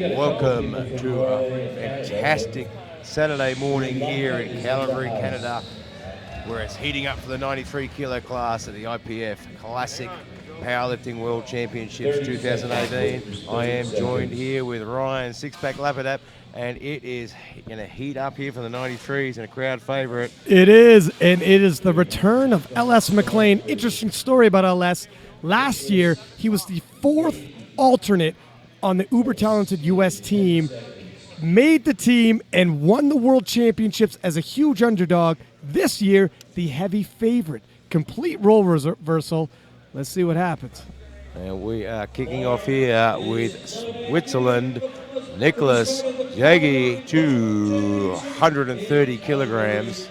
Welcome to a fantastic Saturday morning here in Calgary, Canada, where it's heating up for the 93 kilo class at the IPF Classic Powerlifting World Championships 2018. I am joined here with Ryan Six-Pack Lapadap, and it is going to heat up here for the 93s and a crowd favorite. It is, and it is the return of LS McLean. Interesting story about LS. Last year, he was the fourth alternate on the uber-talented U.S. team, made the team, and won the World Championships as a huge underdog. This year, the heavy favorite. Complete role reversal. Let's see what happens. And we are kicking off here with Switzerland, Nicolas Jaggi, 230 kilograms.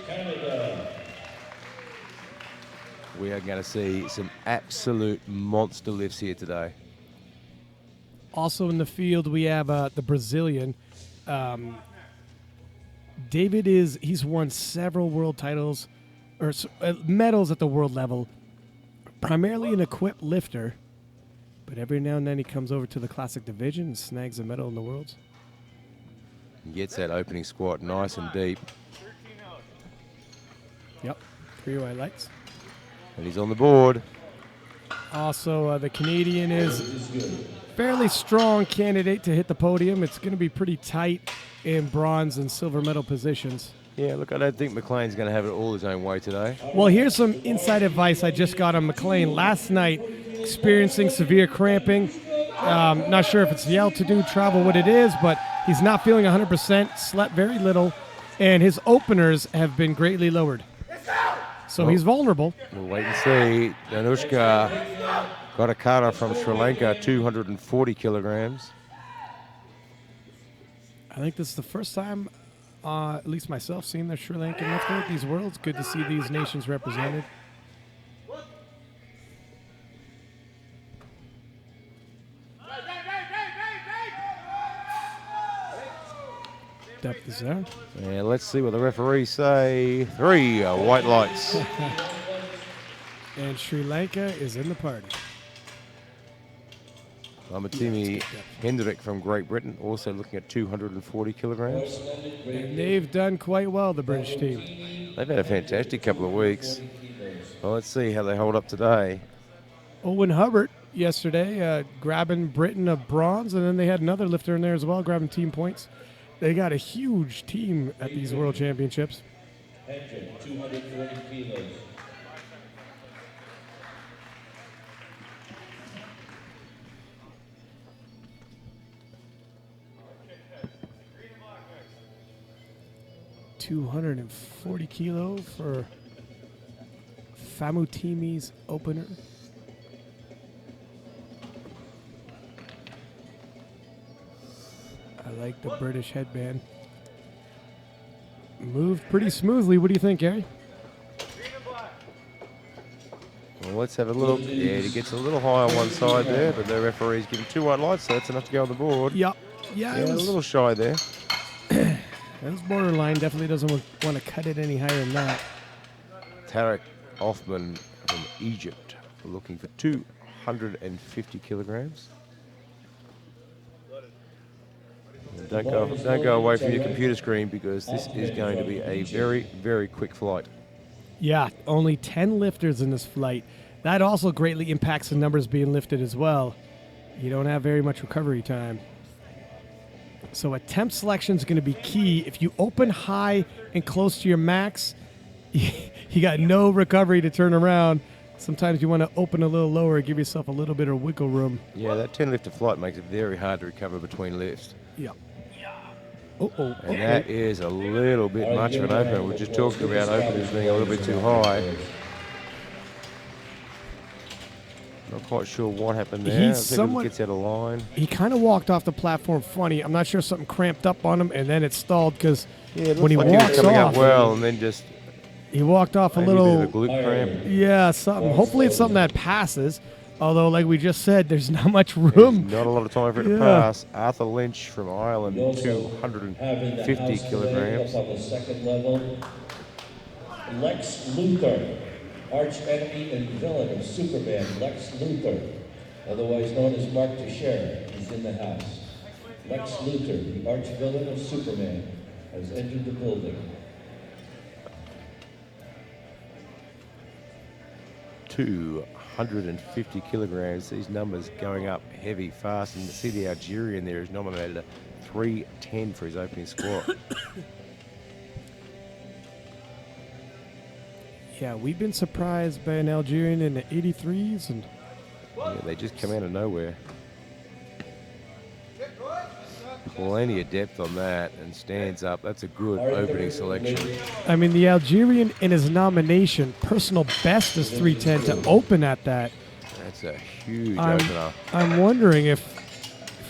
We are going to see some absolute monster lifts here today. Also in the field, we have the Brazilian. David he's won several world titles or medals at the world level, primarily an equipped lifter, but every now and then he comes over to the classic division and snags a medal in the worlds. Gets that opening squat nice and deep. Yep, 3 white lights. And he's on the board. Also, the Canadian is fairly strong candidate to hit the podium. It's going to be pretty tight in bronze and silver medal positions. Yeah, look, I don't think McLean's going to have it all his own way today. Well, here's some inside advice I just got on McLean. Last night, experiencing severe cramping. Not sure if it's the altitude, travel, what it is, but he's not feeling 100%, slept very little, and his openers have been greatly lowered. So he's vulnerable. We'll wait and see. Anushka got a Cara from Sri Lanka, 240 kilograms. I think this is the first time, at least myself, seeing the Sri Lankan lifter at these worlds. Good to see these nations represented. Depth is there. And let's see what the referees say. 3 white lights. And Sri Lanka is in the party. Lamatimi Hendrick from Great Britain, also looking at 240 kilograms. And they've done quite well, the British team. They've had a fantastic couple of weeks. Well, let's see how they hold up today. Owen Hubbard yesterday grabbing Britain a bronze, and then they had another lifter in there as well, grabbing team points. They got a huge team at these World Championships. 240 kilos. $240 kilo for Famutimi's opener. I like the British headband. Moved pretty smoothly. What do you think, Gary? Well, let's have a look. Yeah, he gets a little high on one side there, but the referee's given 2 white lights, so that's enough to go on the board. Yep. Yeah, a little shy there. That was borderline. Definitely doesn't want to cut it any higher than that. Tarek Othman from Egypt, looking for 250 kilograms. Don't go away from your computer screen, because this is going to be a very, very quick flight. Yeah, only 10 lifters in this flight. That also greatly impacts the numbers being lifted as well. You don't have very much recovery time. So attempt selection is going to be key. If you open high and close to your max, you got no recovery to turn around. Sometimes you want to open a little lower, give yourself a little bit of wiggle room. Yeah, that 10 lifter flight makes it very hard to recover between lifts. Yeah. And that is a little bit much of an opener. We just talked about openers being a little bit too high. Not quite sure what happened there. He's somewhat gets out of line. He kind of walked off the platform funny. I'm not sure if something cramped up on him, and then it stalled because when he like walks he was coming off, up well, and then just he walked off a maybe little. A bit of a glute cramp. Yeah, something. Hopefully, it's something that passes. Although, like we just said, there's not much room. There's not a lot of time for it to pass. Arthur Lynch from Ireland, 250 kilograms. On the second level, Lex Luthor, arch enemy and villain of Superman, Lex Luthor, otherwise known as Mark Teixeira, is in the house. Lex Luthor, the arch-villain of Superman, has entered the building. 250 kilograms. These numbers going up heavy, fast. And you see the Algerian there is nominated at 310 for his opening squat. Yeah, we've been surprised by an Algerian in the 83s, and Yeah, they just come out of nowhere. Plenty of depth on that, and stands up. That's a good opening selection. I mean, the Algerian in his nomination, personal best is 310 to open at that. That's a huge opener. I'm wondering if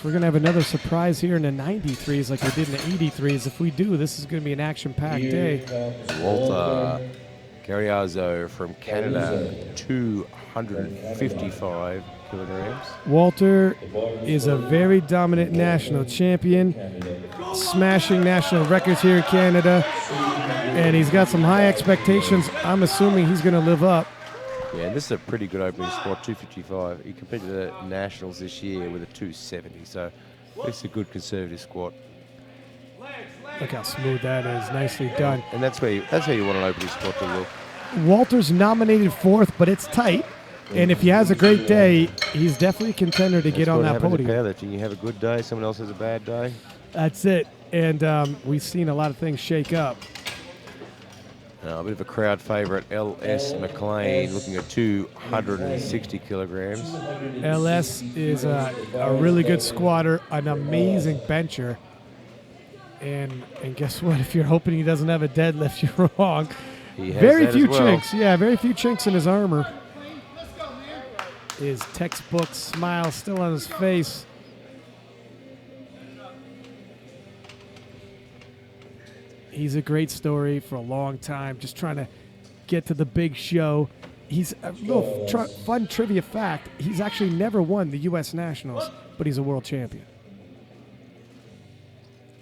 we're going to have another surprise here in the 93s like we did in the 83s. If we do, this is going to be an action-packed day. Walter Carriazo from Canada, 255 kilograms. Walter is a very dominant national champion, smashing national records here in Canada, and he's got some high expectations. I'm assuming he's going to live up. Yeah, and this is a pretty good opening squat, 255. He competed at Nationals this year with a 270, so it's a good conservative squat. Look how smooth that is. Nicely done. And that's how you want an opening squat to look. Walter's nominated fourth, but it's tight. And if he has a great day, he's definitely a contender to get on that podium. Powerlifting. You have a good day, someone else has a bad day. That's it. And we've seen a lot of things shake up. A bit of a crowd favourite, L.S. McLean, looking at 260 kilograms. LS is a really good squatter, an amazing bencher. And guess what? If you're hoping he doesn't have a deadlift, you're wrong. He has Very that few as well. chinks. Yeah, very few chinks in his armor. His textbook smile still on his face. He's a great story for a long time, just trying to get to the big show. He's a little fun trivia fact. He's actually never won the U.S. Nationals, but he's a world champion.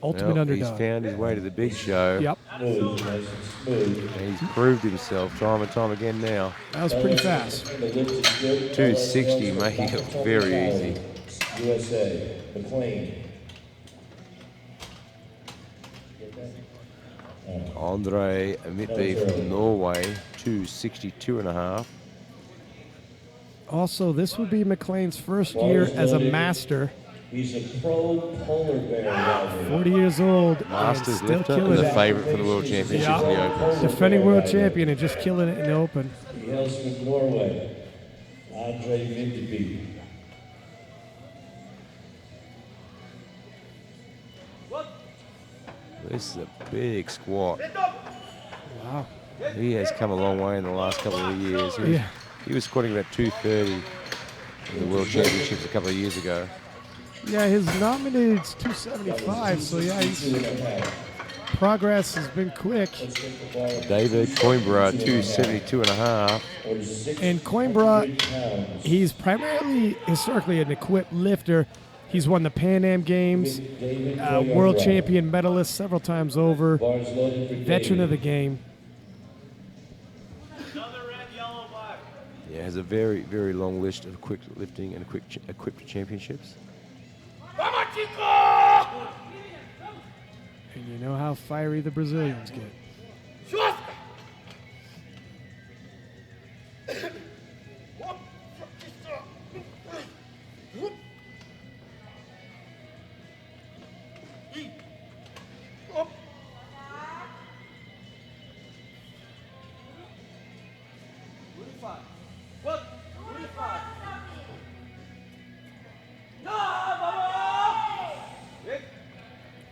Ultimate underdog. He's found his way to the big show. Yep. And he's proved himself time and time again now. That was pretty fast. 260, making it very easy. USA, McLean. Andre Midday from Norway, 262 and a half. Also, this would be McLean's first year as a master. He's a pro polar bear rider. 40 years old. Masters and still lifter killing and the it. favourite for the World Championships in the Open. Defending world champion and just killing it in the Open. He hails from Norway, Andre Midday. This is a big squat. Wow. He has come a long way in the last couple of years. He was squatting about 230 in the World Championships a couple of years ago. Yeah, his nominated is 275, so yeah, progress has been quick. David Coimbra, 272 and a half. And Coimbra, he's primarily historically an equipped lifter. He's won the Pan Am Games, world champion medalist several times over, veteran of the game. Yeah, has a very, very long list of quick lifting and equipped championships. And you know how fiery the Brazilians get.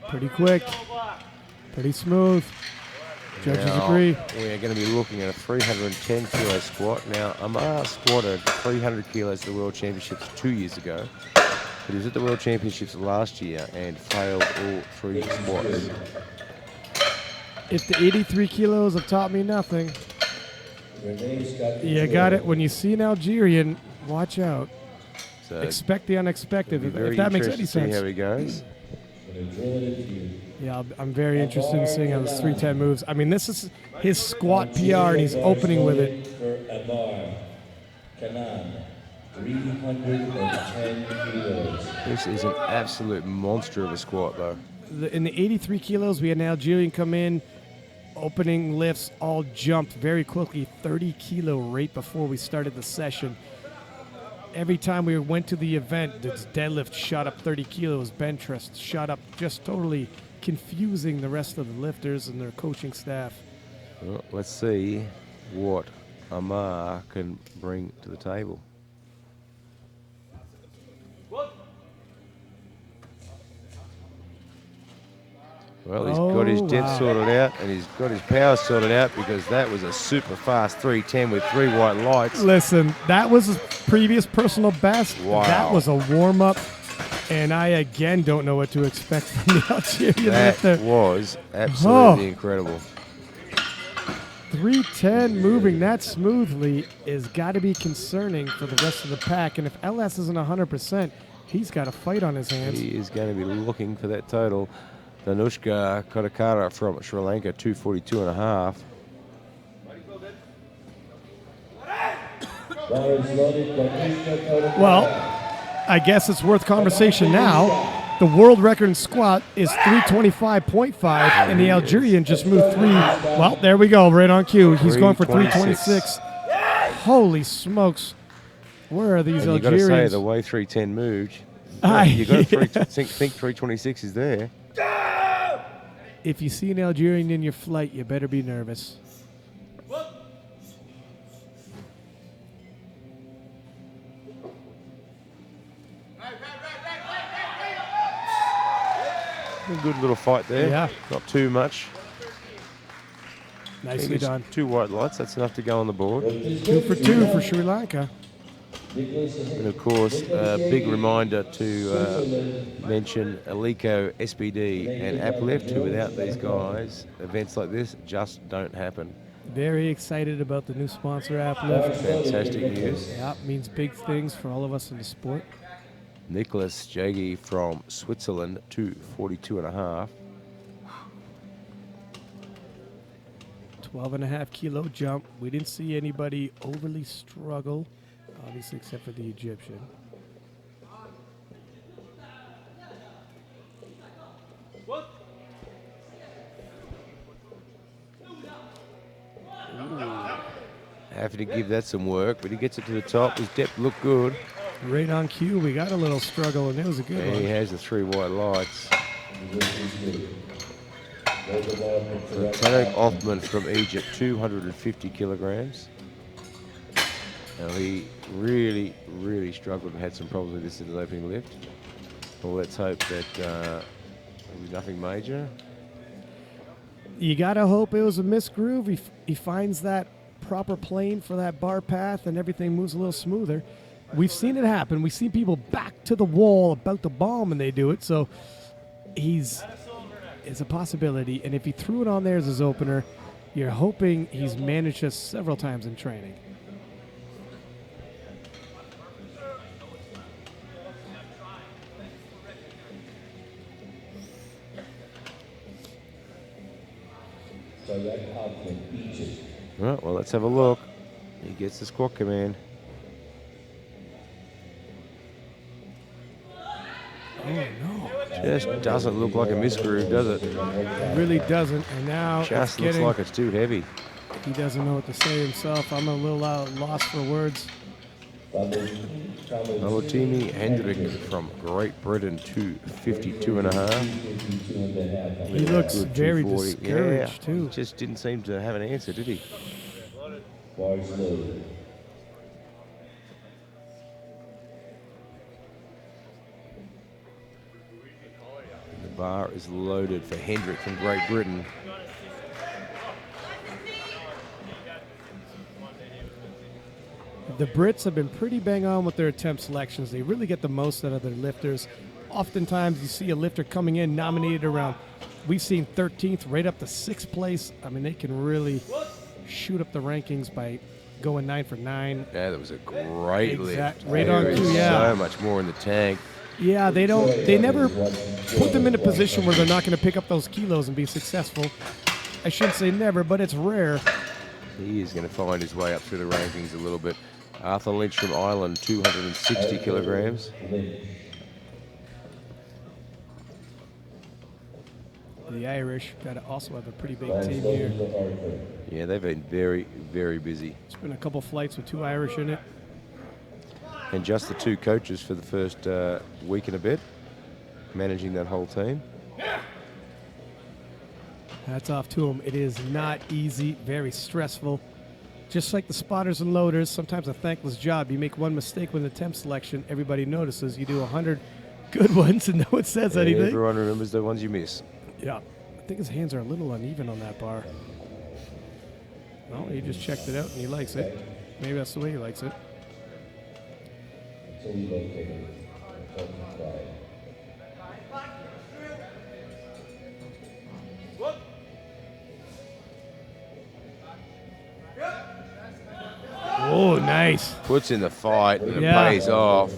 Pretty quick, pretty smooth. Judges agree. We are going to be looking at a 310 kilo squat. Now, Amar squatted 300 kilos at the World Championships 2 years ago, but he was at the World Championships last year and failed all three squats. If the 83 kilos have taught me nothing, you got it. When you see an Algerian, watch out. So Expect the unexpected, if very that makes interested any to see sense. how he goes. Yeah, I'm very interested in seeing how this 310 moves. I mean, this is his squat PR, and he's opening with it. 310 kilos. This is an absolute monster of a squat, though. In the 83 kilos, we had an Algerian come in, opening lifts, all jumped very quickly, 30 kilo right before we started the session. Every time we went to the event, the deadlift shot up 30 kilos, bench press shot up, just totally confusing the rest of the lifters and their coaching staff. Well, let's see what Amar can bring to the table. Well, he's got his depth sorted out, and he's got his power sorted out, because that was a super fast 310 with 3 white lights. Listen, that was his previous personal best. Wow. That was a warm-up, and I again don't know what to expect from the Algerian lifter. That was absolutely incredible. 310 moving that smoothly is got to be concerning for the rest of the pack, and if LS isn't 100%, he's got a fight on his hands. He is going to be looking for that total. Anushka Cara from Sri Lanka, 242.5. Well, I guess it's worth conversation now. The world record in squat is 325.5, and the Algerian just moved 3. Well, there we go, right on cue. He's going for 326. Holy smokes. Where are these and Algerians? You've got to say, the way 310 moved, you've got to think 326 is there. If you see an Algerian in your flight, you better be nervous. A good little fight there. Yeah. Not too much. Nicely done. 2 white lights, that's enough to go on the board. 2 for 2 for Sri Lanka. And of course, a big reminder to mention Alico, SBD, and Uplift, who without these guys, events like this just don't happen. Very excited about the new sponsor, Uplift. Fantastic news. Yeah, means big things for all of us in the sport. Nicolas Jaggi from Switzerland, 242.5. 12.5 kilo jump. We didn't see anybody overly struggle, obviously, except for the Egyptian. Having to give that some work, but he gets it to the top. His depth looked good. Right on cue, we got a little struggle, and it was a good And one. he has the 3 white lights. Othman from Egypt, 250 kilograms. Now he really, really struggled and had some problems with this in his opening lift. Well, let's hope that it was nothing major. You got to hope it was a misgroove. He finds that proper plane for that bar path, and everything moves a little smoother. We've seen it happen. We've seen people back to the wall about to bomb, and they do it. So it's a possibility. And if he threw it on there as his opener, you're hoping he's managed this several times in training. Right, well, let's have a look. He gets the squat command. Oh, no. Just doesn't look like a misgroove, does it? It really doesn't. And now Just looks like it's too heavy. he doesn't know what to say himself. I'm a little lost for words. Malotimi Hendrick from Great Britain, 252.5. He looks Good very 240. discouraged, too. Just didn't seem to have an answer, did he? Bars loaded. The bar is loaded for Hendrick from Great Britain. The Brits have been pretty bang on with their attempt selections. They really get the most out of their lifters. Oftentimes you see a lifter coming in nominated around, we've seen 13th right up to 6th place. I mean, they can really shoot up the rankings by going 9 for 9. Yeah, that was a great lift. Right on There is cue, yeah. so much more in the tank. Yeah, they never put them in a position where they're not going to pick up those kilos and be successful. I shouldn't say never, but it's rare. He is going to find his way up through the rankings a little bit. Arthur Lynch from Ireland, 260 kilograms. Lynch. The Irish got to also have a pretty big Lance team here. Logan for Arthur. Yeah, they've been very, very busy. It's been a couple flights with 2 Irish in it. And just the 2 coaches for the first week and a bit, managing that whole team. Hats off to them. It is not easy, very stressful. Just like the spotters and loaders, sometimes a thankless job. You make one mistake with attempt selection, everybody notices. You do 100 good ones and no one says anything. Everyone remembers the ones you miss. Yeah. I think his hands are a little uneven on that bar. Well, he just checked it out and he likes it. Maybe that's the way he likes it. Until we locate it. Until we try. Oh, nice. Puts in the fight and Yeah. it pays off.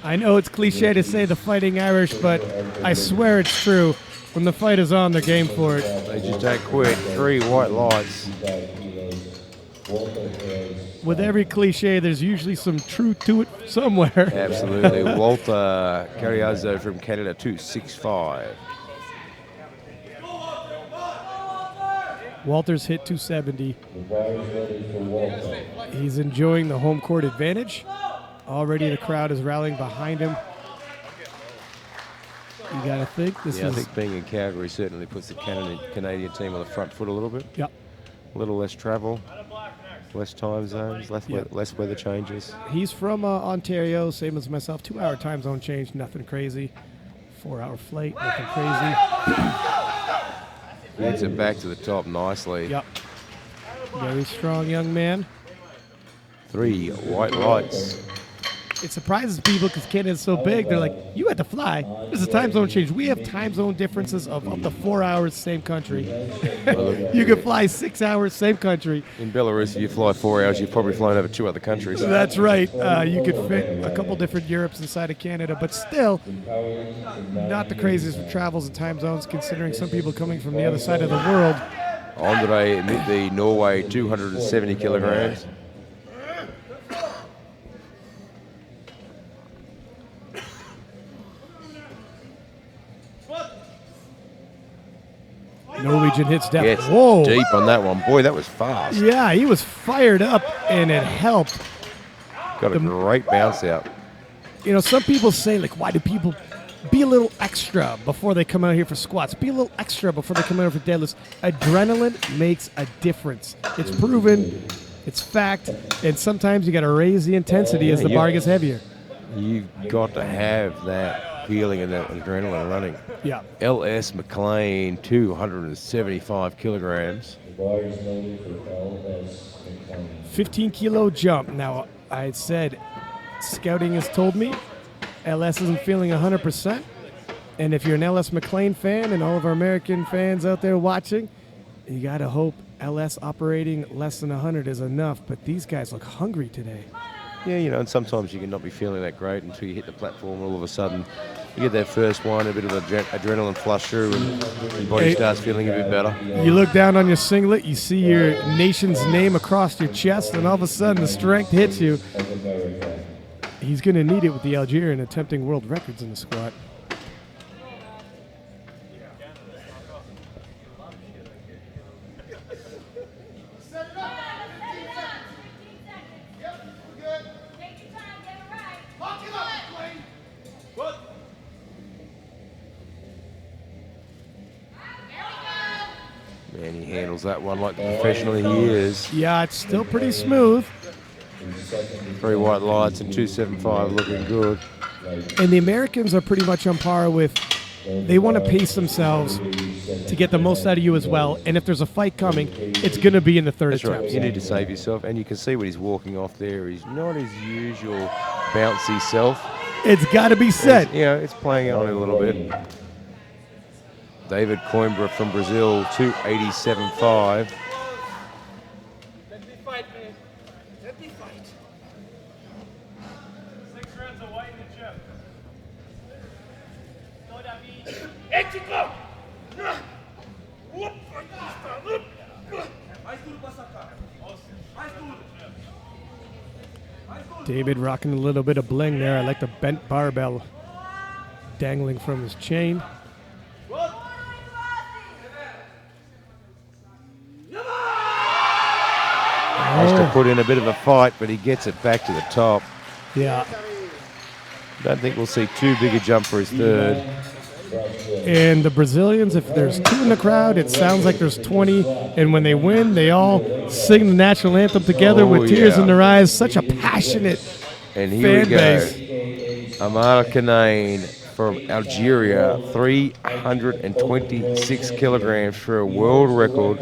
I know it's cliche to say the Fighting Irish, but I swear it's true. When the fight is on, they're game for it. They just don't quit. 3 white lights. 55 kilos. Walter Hayes. With every cliche, there's usually some truth to it somewhere. Absolutely. Walter Carriazo from Canada, 265. Walter's hit 270. The bar is ready for Walter. He's enjoying the home court advantage. Already the crowd is rallying behind him. You got to think this Yeah, I is... think being in Calgary certainly puts the Canadian team on the front foot a little bit. Yep. A little less travel, less time zones, less weather changes. He's from Ontario, same as myself. 2-hour time zone change, nothing crazy. 4-hour flight, nothing crazy. Gets it back to the top nicely. Yep. Very strong young man. 3 white lights. It surprises people because Canada's so big. They're like, you had to fly. There's a time zone change. We have time zone differences of up to 4 hours, same country. You can fly 6 hours, same country. In Belarus, if you fly 4 hours, you've probably flown over 2 other countries. That's right. You could fit a couple different Europes inside of Canada, but still not the craziest for travels and time zones, considering some people coming from the other side of the world. Andre Midday, Norway, 270 kilograms. Norwegian hits depth. Gets Whoa. deep on that one. Boy, that was fast. Yeah, he was fired up, and it helped. Got a great bounce out. You know, some people say, like, why do people be a little extra before they come out here for squats? Be a little extra before they come out here for deadlifts. Adrenaline makes a difference. It's proven, it's fact, and sometimes you got to raise the intensity as the bar gets heavier. You've got to have that feeling and that adrenaline running. Yeah. L.S. McLean, 275 kilograms. The bar is loaded for L.S. McLean. 15-kilo jump. Now, I said, scouting has told me LS isn't feeling 100%. And if you're an LS McLean fan and all of our American fans out there watching, you got to hope LS operating less than 100 is enough. But these guys look hungry today. Yeah, you know, and sometimes you can not be feeling that great until you hit the platform. All of a sudden, you get that first one, a bit of adrenaline flush through, and your body starts feeling a bit better. You look down on your singlet, you see your nation's name across your chest, and all of a sudden the strength hits you. He's going to need it with the Algerian attempting world records in the squat. Man, he handles that one like the professional he is. Yeah, it's still pretty smooth. 3 white lights and 275 looking good. And the Americans are pretty much on par with, they want to pace themselves to get the most out of you as well. And if there's a fight coming, it's going to be in the third That's right. attempt. You need to save yourself, and you can see when he's walking off there. He's not his usual bouncy self. It's got to be said. You know, it's playing on it a little bit. David Coimbra from Brazil, 287.5. Let me fight, man. Let me fight. 6 rounds of white in the chip. No, David. Hey, Chico! Mais duro pra sacar. Mais duro. David rocking a little bit of bling there. I like the bent barbell dangling from his chain. Has to put in a bit of a fight, but he gets it back to the top. Yeah. Don't think we'll see too big a jump for his third. And the Brazilians, if there's 2 in the crowd, it sounds like there's 20. And when they win, they all sing the national anthem together with tears in their eyes. Such a passionate and here fan we go. base. Amar Kanane from Algeria, 326 kilograms for a world record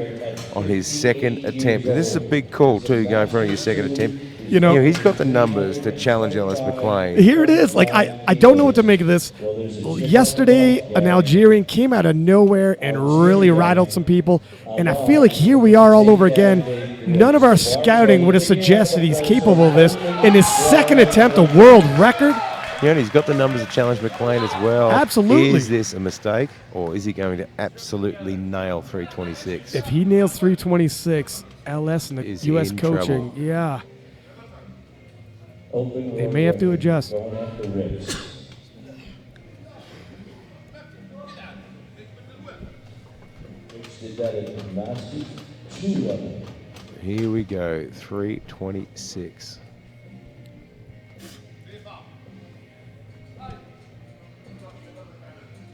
on his second attempt. And this is a big call too, going for your second attempt. You know, he's got the numbers to challenge Ellis McLean. Here it is. Like, I don't know what to make of this. Yesterday, an Algerian came out of nowhere and really rattled some people. And I feel like here we are all over again. None of our scouting would have suggested he's capable of this. In his second attempt, a world record. Yeah, and he's got the numbers to challenge McLean as well. Absolutely. Is this a mistake, or is he going to absolutely nail 326? If he nails 326, LS and the Is U.S. in coaching, trouble. yeah. They may have to adjust. Here we go, 326.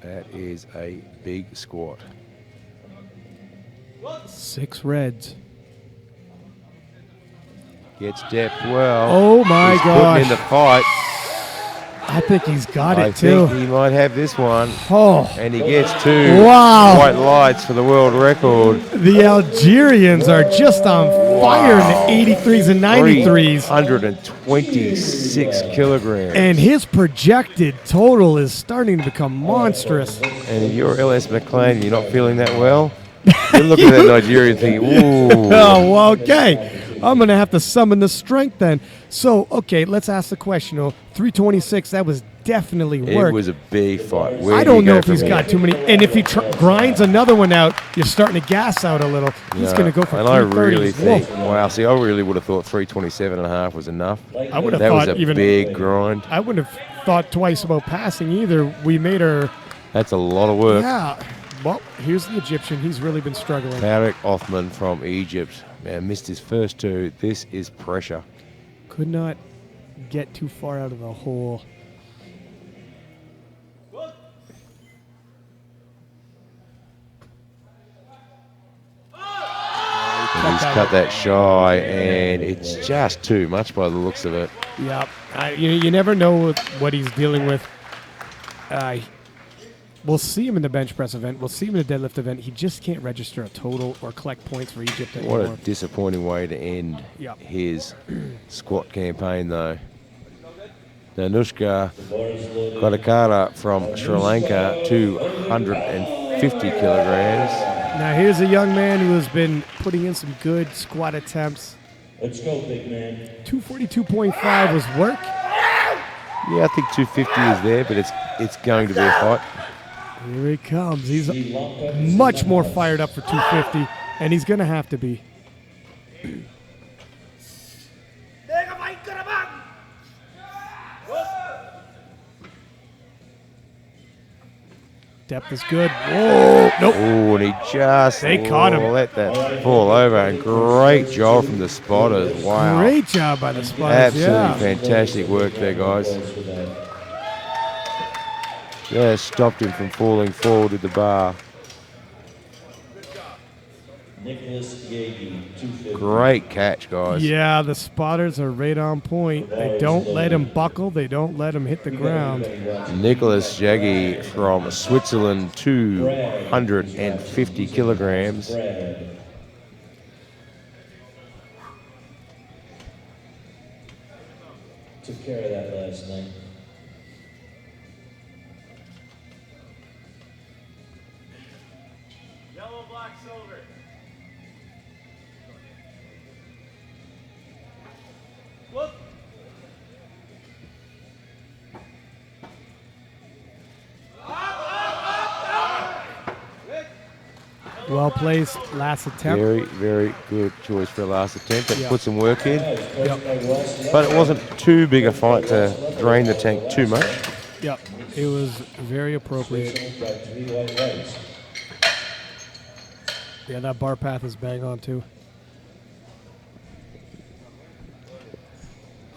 That is a big squat. 6 reds. Gets depth well. Oh my He's gosh. putting in the fight. I think he's got I it too. think he might have this one. Oh. And he gets 2 Wow. white lights for the world record. The Algerians are just on fire in the 83s and 93s. 126 kilograms. And his projected total is starting to become monstrous. And if you're LS McLean and you're not feeling that well, you're looking at that Nigerian thinking, ooh. Oh, well, okay. I'm going to have to summon the strength then. So, okay, let's ask the question. 326, that was definitely work. It was a big fight. Where I do you don't know go if he's from got here? too many. And if he grinds another one out, you're starting to gas out a little. He's going to go for And I 330. really think, wow, see, I really would have thought 327.5 was enough. I would have That thought was a even big grind. I wouldn't have thought twice about passing either. We made her. That's a lot of work. Yeah. Well, here's the Egyptian. He's really been struggling. Othman from Egypt. Man, missed his first 2. This is pressure. Could not get too far out of the hole. And he's cut that shy, and it's just too much by the looks of it. Yeah. You never know what he's dealing with. We'll see him in the bench press event. We'll see him in the deadlift event. He just can't register a total or collect points for Egypt anymore. What a disappointing way to end his squat campaign, though. Anushka Cara from Sri Lanka, 250 kilograms. Now here's a young man who has been putting in some good squat attempts. Let's go, big man. 242.5 was work. Yeah, I think 250 is there, but it's going to be a fight. Here he comes. He's much more fired up for 250, and he's going to have to be. Depth is good. Whoa, nope. Oh, and he just They caught him. let that fall over. And great job from the spotters. Wow. Great job by the spotters. Absolutely fantastic work there, guys. Just stopped him from falling forward with the bar. Nicolas Yeh Geet, 250. Great catch, guys. Yeah, the spotters are right on point. They don't let him buckle. They don't let him hit the ground. Nicolas Jaggi from Switzerland, 250 kilograms. Took care of that last night. Yellow, black, silver. Whoop. Well placed last attempt. Very, very good choice for a last attempt. That Yeah. put some work in. Yep. But it wasn't too big a fight to drain the tank too much. Yep. It was very appropriate. Yeah, that bar path is bang on too.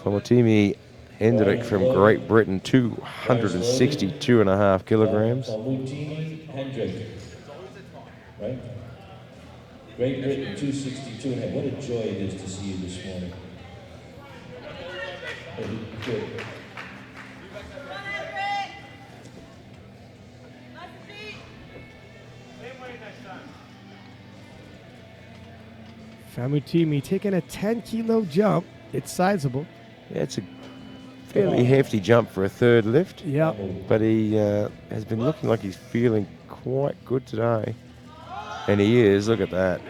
Famotimi Hendrik from Great Britain, 262.5 kilograms. Famotimi Hendrik. Right? Great Britain, 262.5. What a joy it is to see you this morning. Good. Famutimi taking a 10-kilo jump. It's sizable. Yeah, it's a fairly hefty jump for a third lift. Yep. But he has been looking like he's feeling quite good today. And he is. Look at that.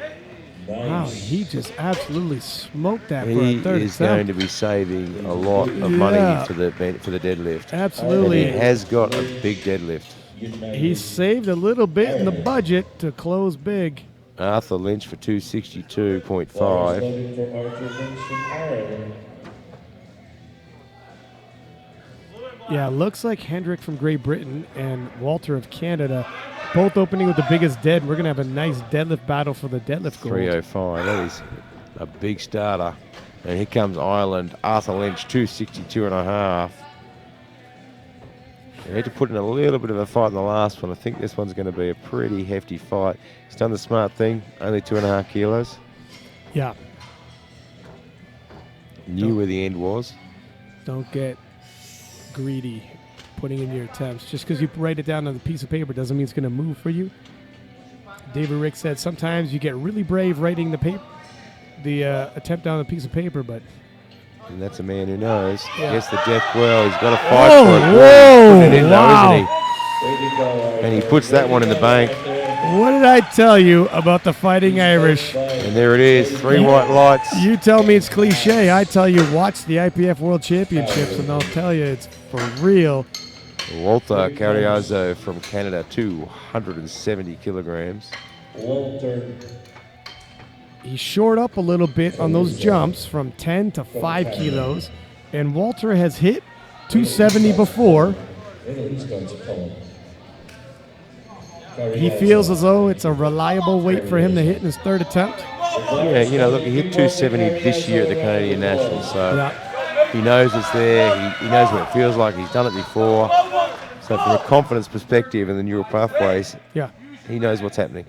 Wow, he just absolutely smoked that for He a third is attempt. going to be saving a lot of money for the deadlift. Absolutely. And he has got a big deadlift. He saved a little bit in the budget to close big. Arthur Lynch for 262.5. For Arthur Lynch from Ireland. Yeah, looks like Hendrik from Great Britain and Walter of Canada both opening with the biggest dead. We're going to have a nice deadlift battle for the deadlift gold. 305. That is a big starter. And here comes Ireland. Arthur Lynch, 262.5. He had to put in a little bit of a fight in the last one. I think this one's going to be a pretty hefty fight. He's done the smart thing, only 2.5 kilos. Yeah, Knew where the end was. don't get greedy putting in your attempts. Just because you write it down on a piece of paper doesn't mean it's going to move for you. David Rick said sometimes you get really brave writing the attempt down on a pice of paper, but And that's a man who knows. Yeah. Gets the death well. He's got to fight Oh, for it. whoa, Putting it in wow. though, isn't he? And he puts that one in the bank. what did I tell you about the Fighting Irish? And there it is. 3 white lights. You tell me it's cliche. I tell you watch the IPF World Championships and I'll tell you it's for real. Walter Carriazo from Canada, 270 kilograms. Walter. He shored up a little bit on those jumps from 10 to 5 kilos. And Walter has hit 270 before. He starts pulling. He feels as though it's a reliable weight for him to hit in his third attempt. Yeah, you know, look, he hit 270 this year at the Canadian Nationals, so Yeah. he knows it's there. He knows what it feels like. He's done it before. So from a confidence perspective in the neural pathways, Yeah. he knows what's happening.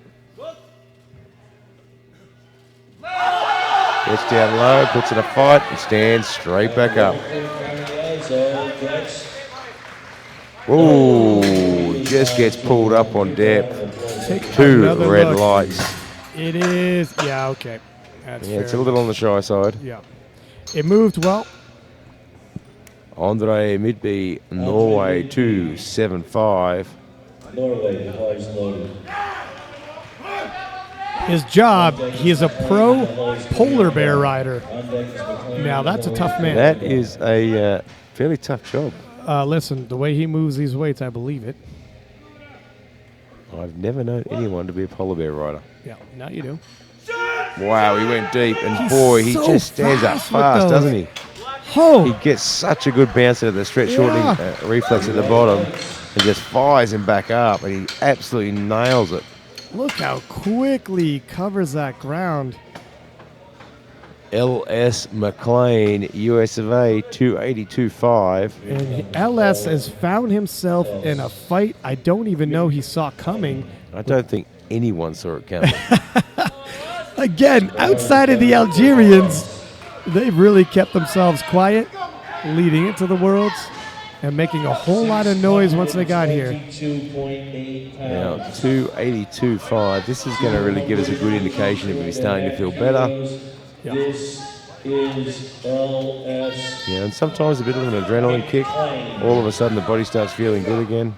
Gets down low, puts in a fight, and stands straight back up. Ooh, just gets pulled up on depth. Take 2 another red look. lights. It is. Yeah, okay. That's Yeah, it's a fair. little on the shy side. Yeah. It moved well. Andre Midday, Norway, 275. Norway, the car's loaded. His job, he is a pro polar bear rider. Now, that's a tough man. That is a fairly tough job. Listen, the way he moves these weights, I believe it. I've never known anyone to be a polar bear rider. Yeah, now you do. Wow, he went deep, and He's boy, he so just stands up fast with fast, those. doesn't he? Oh, He gets such a good bounce out of the stretch shortening Yeah. reflex at the bottom, and just fires him back up, and he absolutely nails it. look how quickly he covers that ground. L.S. McLean, US of A, 282.5. And LS has found himself in a fight I don't even know he saw coming. I don't think anyone saw it coming. Again, outside of the Algerians, they've really kept themselves quiet, leading into the Worlds, and making a whole lot of noise once they got here. 22.8 Now, pounds. 282.5. This is going to really give us a good indication if he's starting to feel better. This is LS. Yeah, and sometimes a bit of an adrenaline kick. All of a sudden, the body starts feeling good again.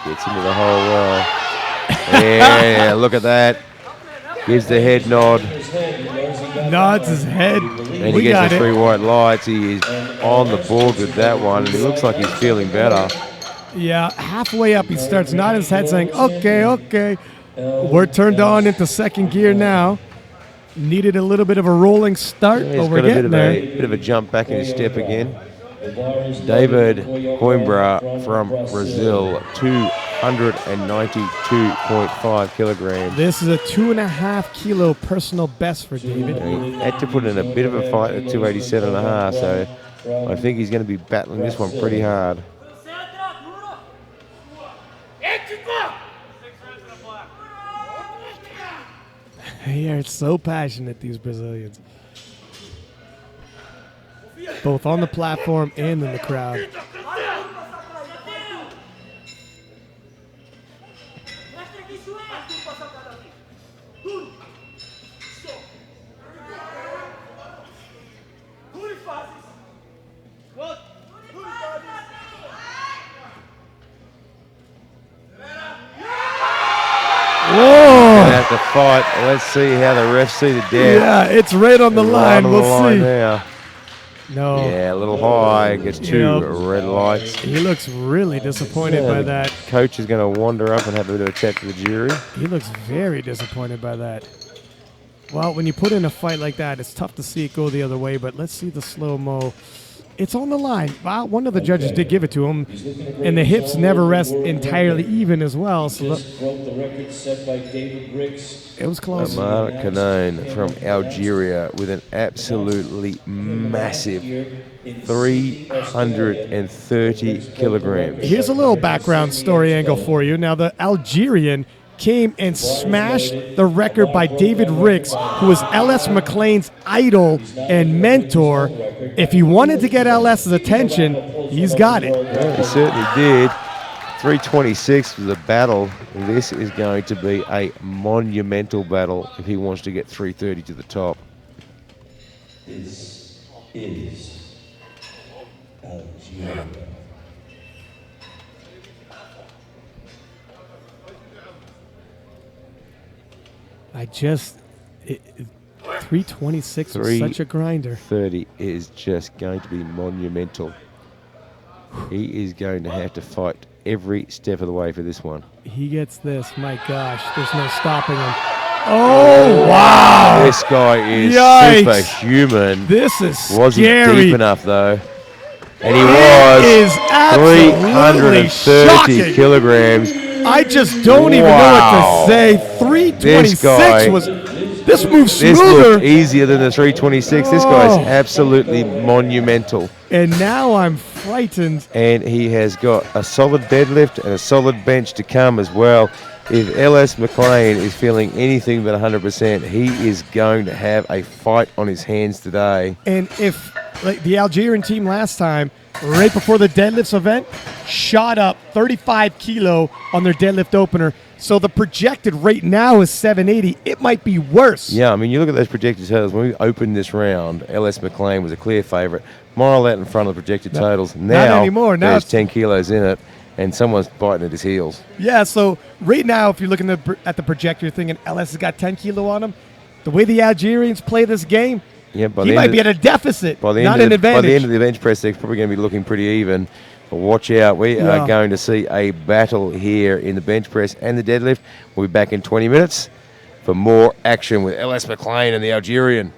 Gets into the hole well. Yeah, look at that. Gives the head nod. Nods his head. And We he got gets the it. 3 white lights. He is on the board with that one, and he looks like he's feeling better. Yeah, halfway up, he starts nodding his head saying, okay, okay. We're turned on into second gear now. Needed a little bit of a rolling start, Yeah, but he's we're got a getting there. bit of a jump back in his step again. David Coimbra from Brazil, 292.5 kilograms. This is a 2.5 kilo personal best for David. He had to put in a bit of a fight at 287.5, so I think he's going to be battling this one pretty hard. They are so passionate, these Brazilians. Both on the platform and in the crowd. Gonna have to fight. Let's see how the refs see the death. Yeah, it's right on the line. On We'll the line see. now. No. Yeah, a little high. Gets 2 Yep. red lights. He looks really disappointed by that. Coach is going to wander up and have a bit of a chat to the jury. He looks very disappointed by that. Well, when you put in a fight like that, it's tough to see it go the other way, but let's see the slow-mo. It's on the line. Wow, one of the judges did give it to him, and the hips never rest entirely even as well. So Just broke the record set by David Briggs. it was close. Omar Kanane from Algeria with an absolutely massive 330 kilograms. Here's a little background story angle for you. Now, the Algerian came and smashed the record by David Ricks, who was LS McLean's idol and mentor. If he wanted to get LS's attention, he's got it. Yeah, he certainly did. 326 was a battle. This is going to be a monumental battle if he wants to get 330 to the top. This is Algeria. I just... 326 was such a grinder. 30 is just going to be monumental. He is going to have to fight every step of the way for this one. He gets this. My gosh, there's no stopping him. Oh, wow. This guy is Yikes. superhuman. This is Wasn't scary. deep enough, though. And he It was is absolutely 330 shocking. kilograms. I just don't even know what to say. 326 guy- was... This moves This smoother. looked easier than the 326. This Oh. guy's absolutely monumental. And now I'm frightened. And he has got a solid deadlift and a solid bench to come as well. If LS McLean is feeling anything but 100%, he is going to have a fight on his hands today. And if, like the Algerian team last time, right before the deadlifts event, shot up 35 kilo on their deadlift opener. So the projected right now is 780. It might be worse. Yeah, I mean, you look at those projected totals. When we opened this round, LS McLean was a clear favourite, mile out in front of the projected totals. Now, anymore. Now there's it's- 10 kilos in it, and someone's biting at his heels. Yeah, so right now, if you're looking at the projector, you're thinking LS has got 10 kilo on him. The way the Algerians play this game, Yeah, by he the might end be of- at a deficit, By the not end an of the, by the advantage. end of the bench press, they're probably going to be looking pretty even. But watch out. We Yeah. are going to see a battle here in the bench press and the deadlift. We'll be back in 20 minutes for more action with LS McLean and the Algerian.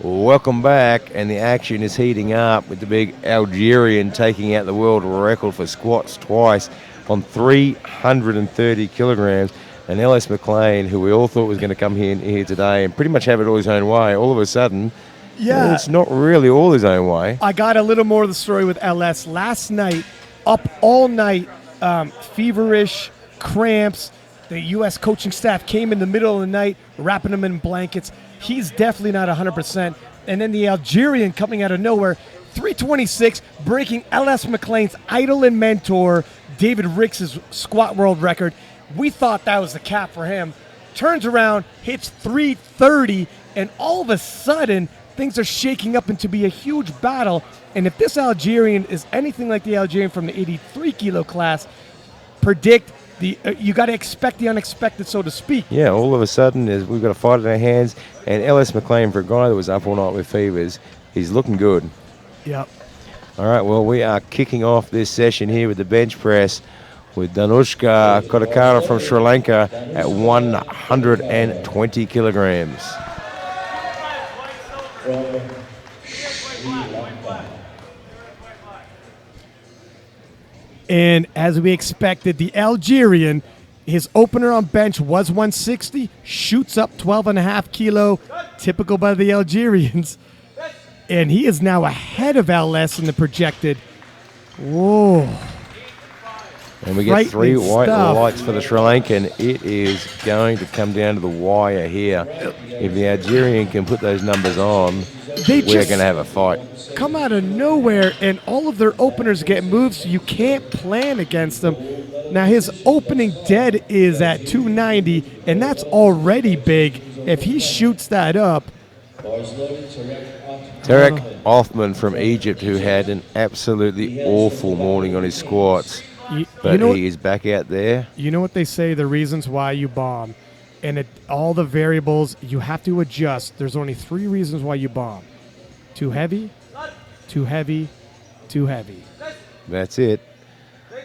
Welcome back, and the action is heating up with the big Algerian taking out the world record for squats twice on 330 kilograms. And Ellis McLean, who we all thought was going to come here today and pretty much have it all his own way, all of a sudden, it's not really all his own way. I got a little more of the story with LS. Last night, up all night, feverish, cramps. The U.S. coaching staff came in the middle of the night, wrapping him in blankets. He's definitely not 100%. And then the Algerian coming out of nowhere, 326, breaking LS McLean's idol and mentor, David Ricks' squat world record. We thought that was the cap for him. Turns around, hits 330, and all of a sudden, things are shaking up into be a huge battle. And if this Algerian is anything like the Algerian from the 83 kilo class, predict you got to expect the unexpected, so to speak. Yeah, all of a sudden we've got a fight in our hands, and Ellis McLean, for a guy that was up all night with fevers, he's looking good. Yep. All right, well, we are kicking off this session here with the bench press with Anushka Cara from Sri Lanka at 120 kilograms. And as we expected, the Algerian, his opener on bench was 160, shoots up 12.5 kilo, typical by the Algerians. And he is now ahead of LS in the projected. Whoa. And we get three white lights for the Sri Lankan. It is going to come down to the wire here. If the Algerian can put those numbers on, we're going to have a fight. Come out of nowhere, and all of their openers get moved, so you can't plan against them. Now, his opening dead is at 290, and that's already big. If he shoots that up. Tarek Othman from Egypt, who had an absolutely awful morning on his squats. But he is back out there. You know what they say, the reasons why you bomb. And all the variables, you have to adjust. There's only 3 reasons why you bomb. Too heavy, too heavy, too heavy. That's it.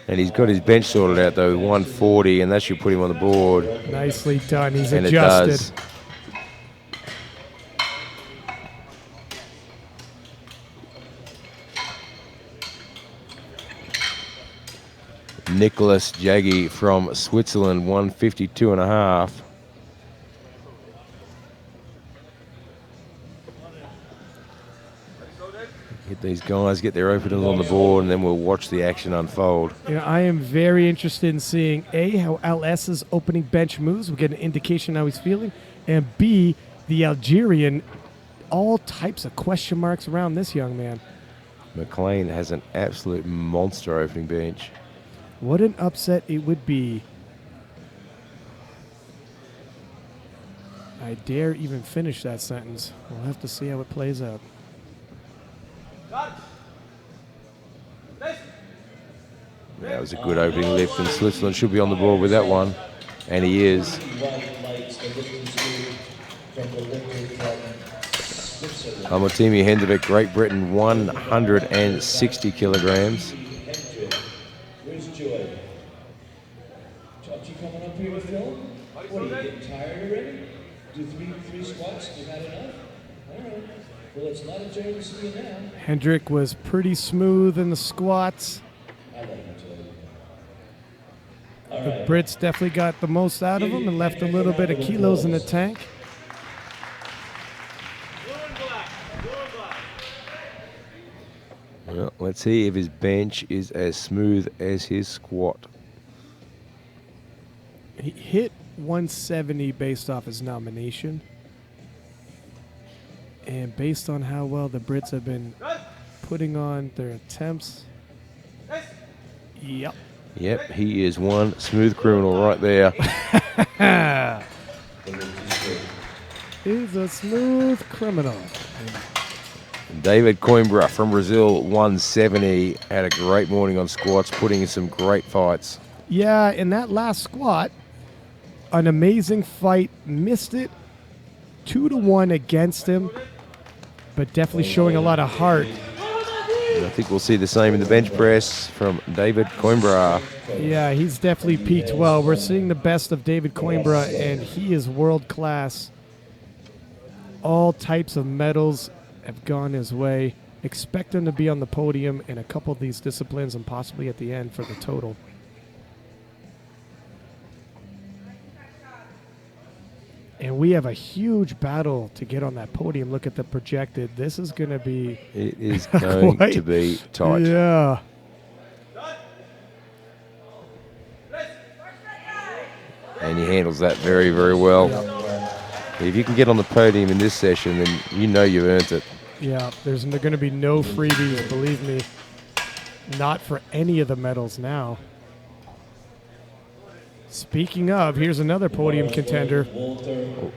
And he's got his bench sorted out, though, 140, and that should put him on the board. Nicely done. He's and adjusted. It does. Nicolas Jaggi from Switzerland, 152.5. Get these guys, get their openers on the board, and then we'll watch the action unfold. I am very interested in seeing, A, how LS's opening bench moves. We'll get an indication how he's feeling. And B, the Algerian, all types of question marks around this young man. McLean has an absolute monster opening bench. What an upset it would be. I dare even finish that sentence. We'll have to see how it plays out. That was a good opening lift, and Switzerland should be on the board with that one. And he is. Amotimi Hendevic, Great Britain, 160 kilograms. Where's Joy? You coming up here to film? What, are you getting tired already? Do three squats? You had enough? All right. Well, it's not a joy to see you now. Hendrick was pretty smooth in the squats. I like it, Joy. The Brits definitely got the most out of him and left a little bit of kilos in the tank. Well, let's see if his bench is as smooth as his squat. He hit 170 based off his nomination. And based on how well the Brits have been putting on their attempts. Yep. Yep, he is one smooth criminal right there. He's a smooth criminal. David Coimbra from Brazil, 170, had a great morning on squats, putting in some great fights. Yeah, in that last squat, an amazing fight. Missed it 2-1 against him, but definitely showing a lot of heart. And I think we'll see the same in the bench press from David Coimbra. Yeah, he's definitely peaked well. We're seeing the best of David Coimbra, and he is world class. all types of medals have gone his way. Expect him to be on the podium in a couple of these disciplines and possibly at the end for the total. And we have a huge battle to get on that podium. Look at the projected. This is going to be... It is going to be tight. Yeah. And he handles that very, very well. If you can get on the podium in this session, then you know you earned it. Yeah, there's going to be no freebies, believe me. Not for any of the medals now. Speaking of, here's another podium contender.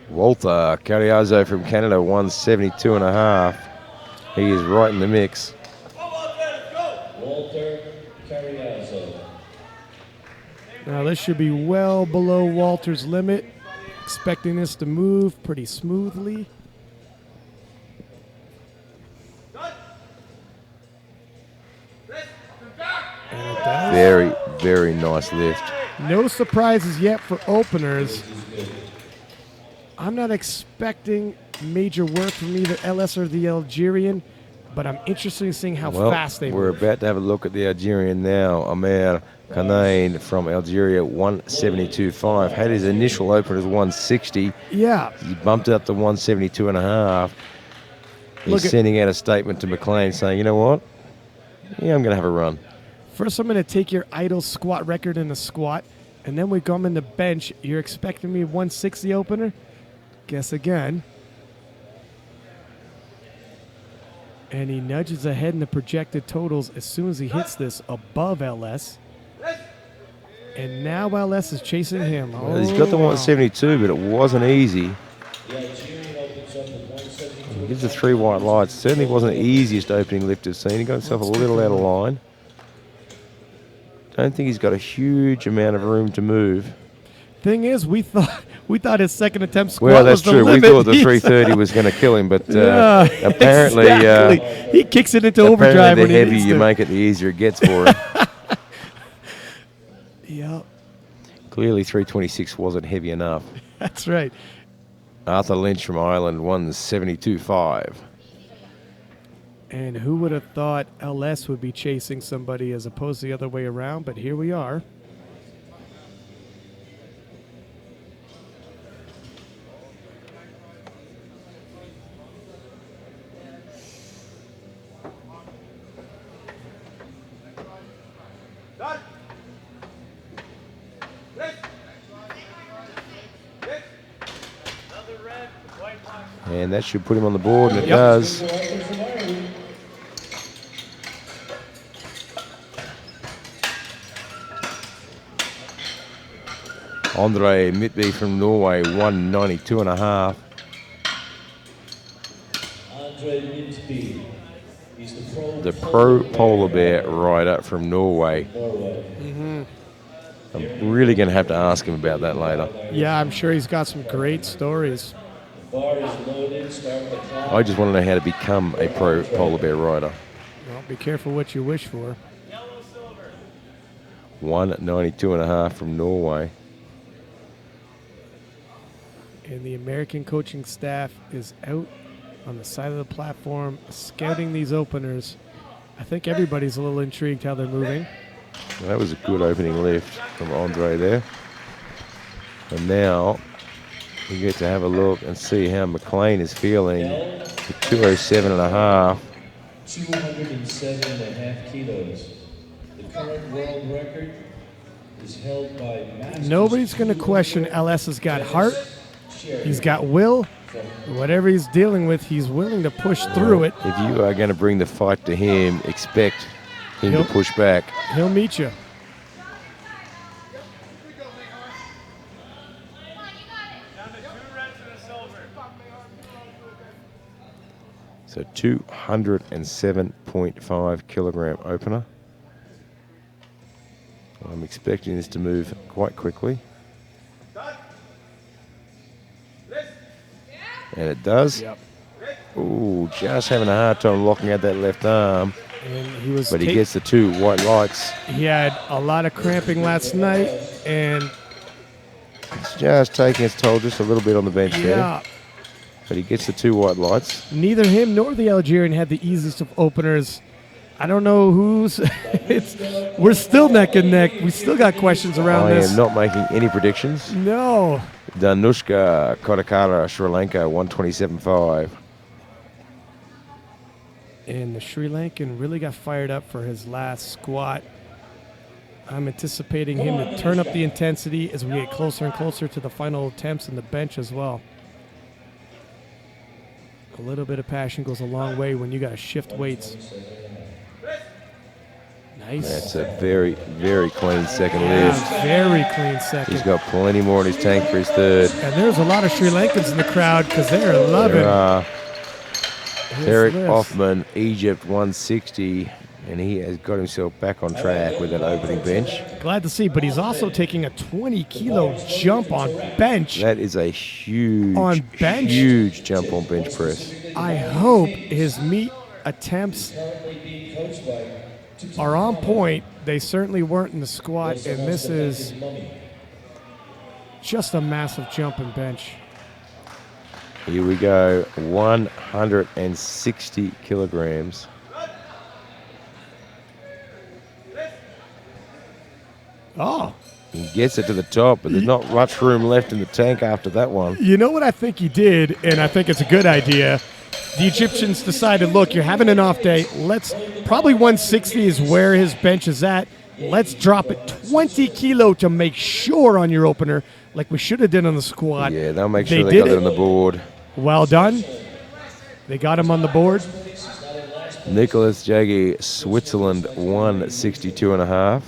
Walter Carriazo from Canada, 172.5. He is right in the mix. Walter Carriazo. Now this should be well below Walter's limit. Expecting this to move pretty smoothly. And it does. Very, very nice lift. No surprises yet for openers. I'm not expecting major work from either LS or the Algerian, but I'm interested in seeing how fast they we're move. about to have a look at the Algerian now. Amir Kanain from Algeria, 172.5. Had his initial opener as 160. Yeah. He bumped it up to 172.5. He's sending out a statement to McLean saying, you know what? Yeah, I'm going to have a run. First, I'm going to take your idle squat record in the squat, and then we come in the bench. You're expecting me 160 opener? Guess again. And he nudges ahead in the projected totals as soon as he hits this above LS. And now LS is chasing him. Well, he's got the 172, but it wasn't easy. He gives the 3 white lights. Certainly wasn't the easiest opening lift I've seen. He got himself a little out of line. Don't think he's got a huge amount of room to move. Thing is, we thought his second attempt squat well, that's was the true. limit. We thought the 330 was going to kill him, but apparently, exactly. He kicks it into overdrive the when he heavier needs you to. make it, the easier it gets for him. Yep, Clearly, 326 wasn't heavy enough. that's right. Arthur Lynch from Ireland, 172.5. And who would have thought LS would be chasing somebody as opposed to the other way around? But here we are. And that should put him on the board, and it does. Andre Midday from Norway, 192.5. Andre Midday. He's The pro polar bear rider from Norway. I'm really going to have to ask him about that later. Yeah, I'm sure he's got some great stories. Bar is loaded. Start the clock. I just want to know how to become a pro polar bear rider. Well, be careful what you wish for. 192.5 from Norway. And the American coaching staff is out on the side of the platform scouting these openers. I think everybody's a little intrigued how they're moving. Well, that was a good opening lift from Andre there. And now we get to have a look and see how McLean is feeling. The 207.5. 207.5 kilos. The current world record is held by Masters. Nobody's going to question LS has got heart. He's got will. Whatever he's dealing with, he's willing to push through it. If you are going to bring the fight to him, expect him to push back. He'll meet you. So 207.5 kilogram opener. I'm expecting this to move quite quickly. And it does. Yep. Ooh, just having a hard time locking out that left arm. And he was But he gets the 2 white lights. He had a lot of cramping last night, and It's just taking its toll just a little bit on the bench there. yeah, but he gets the 2 white lights. Neither him nor the Algerian had the easiest of openers. I don't know who's. We're still neck and neck. We still got questions around this. I am not making any predictions. No. Anushka, Cara, Sri Lanka, 127.5. And the Sri Lankan really got fired up for his last squat. I'm anticipating him to turn up the intensity as we get closer and closer to the final attempts in the bench as well. A little bit of passion goes a long way when you got to shift weights. Nice. That's a very, very clean second Yeah, lift. very clean second. He's got plenty more in his tank for his third. And there's a lot of Sri Lankans in the crowd because they are loving Eric this. Othman, Egypt, 160, and he has got himself back on track with that opening bench. Glad to see, but he's also taking a 20-kilo jump on bench. That is a huge, On bench? huge jump on bench press. I hope his meet attempts are on point. They certainly weren't in the squat, and this is just a massive jump and bench. Here we go, 160 kilograms. Oh, He gets it to the top, but there's not much room left in the tank after that one. you know what I think he did, and I think it's a good idea. The Egyptians decided, look, you're having an off day. Let's probably 160 is where his bench is at. Let's drop it 20 kilo to make sure on your opener, like we should have done on the squat. Yeah, they'll make sure They they did got it. it on the board. Well done. They got him on the board. Nicolas Jaggi, Switzerland, 162.5.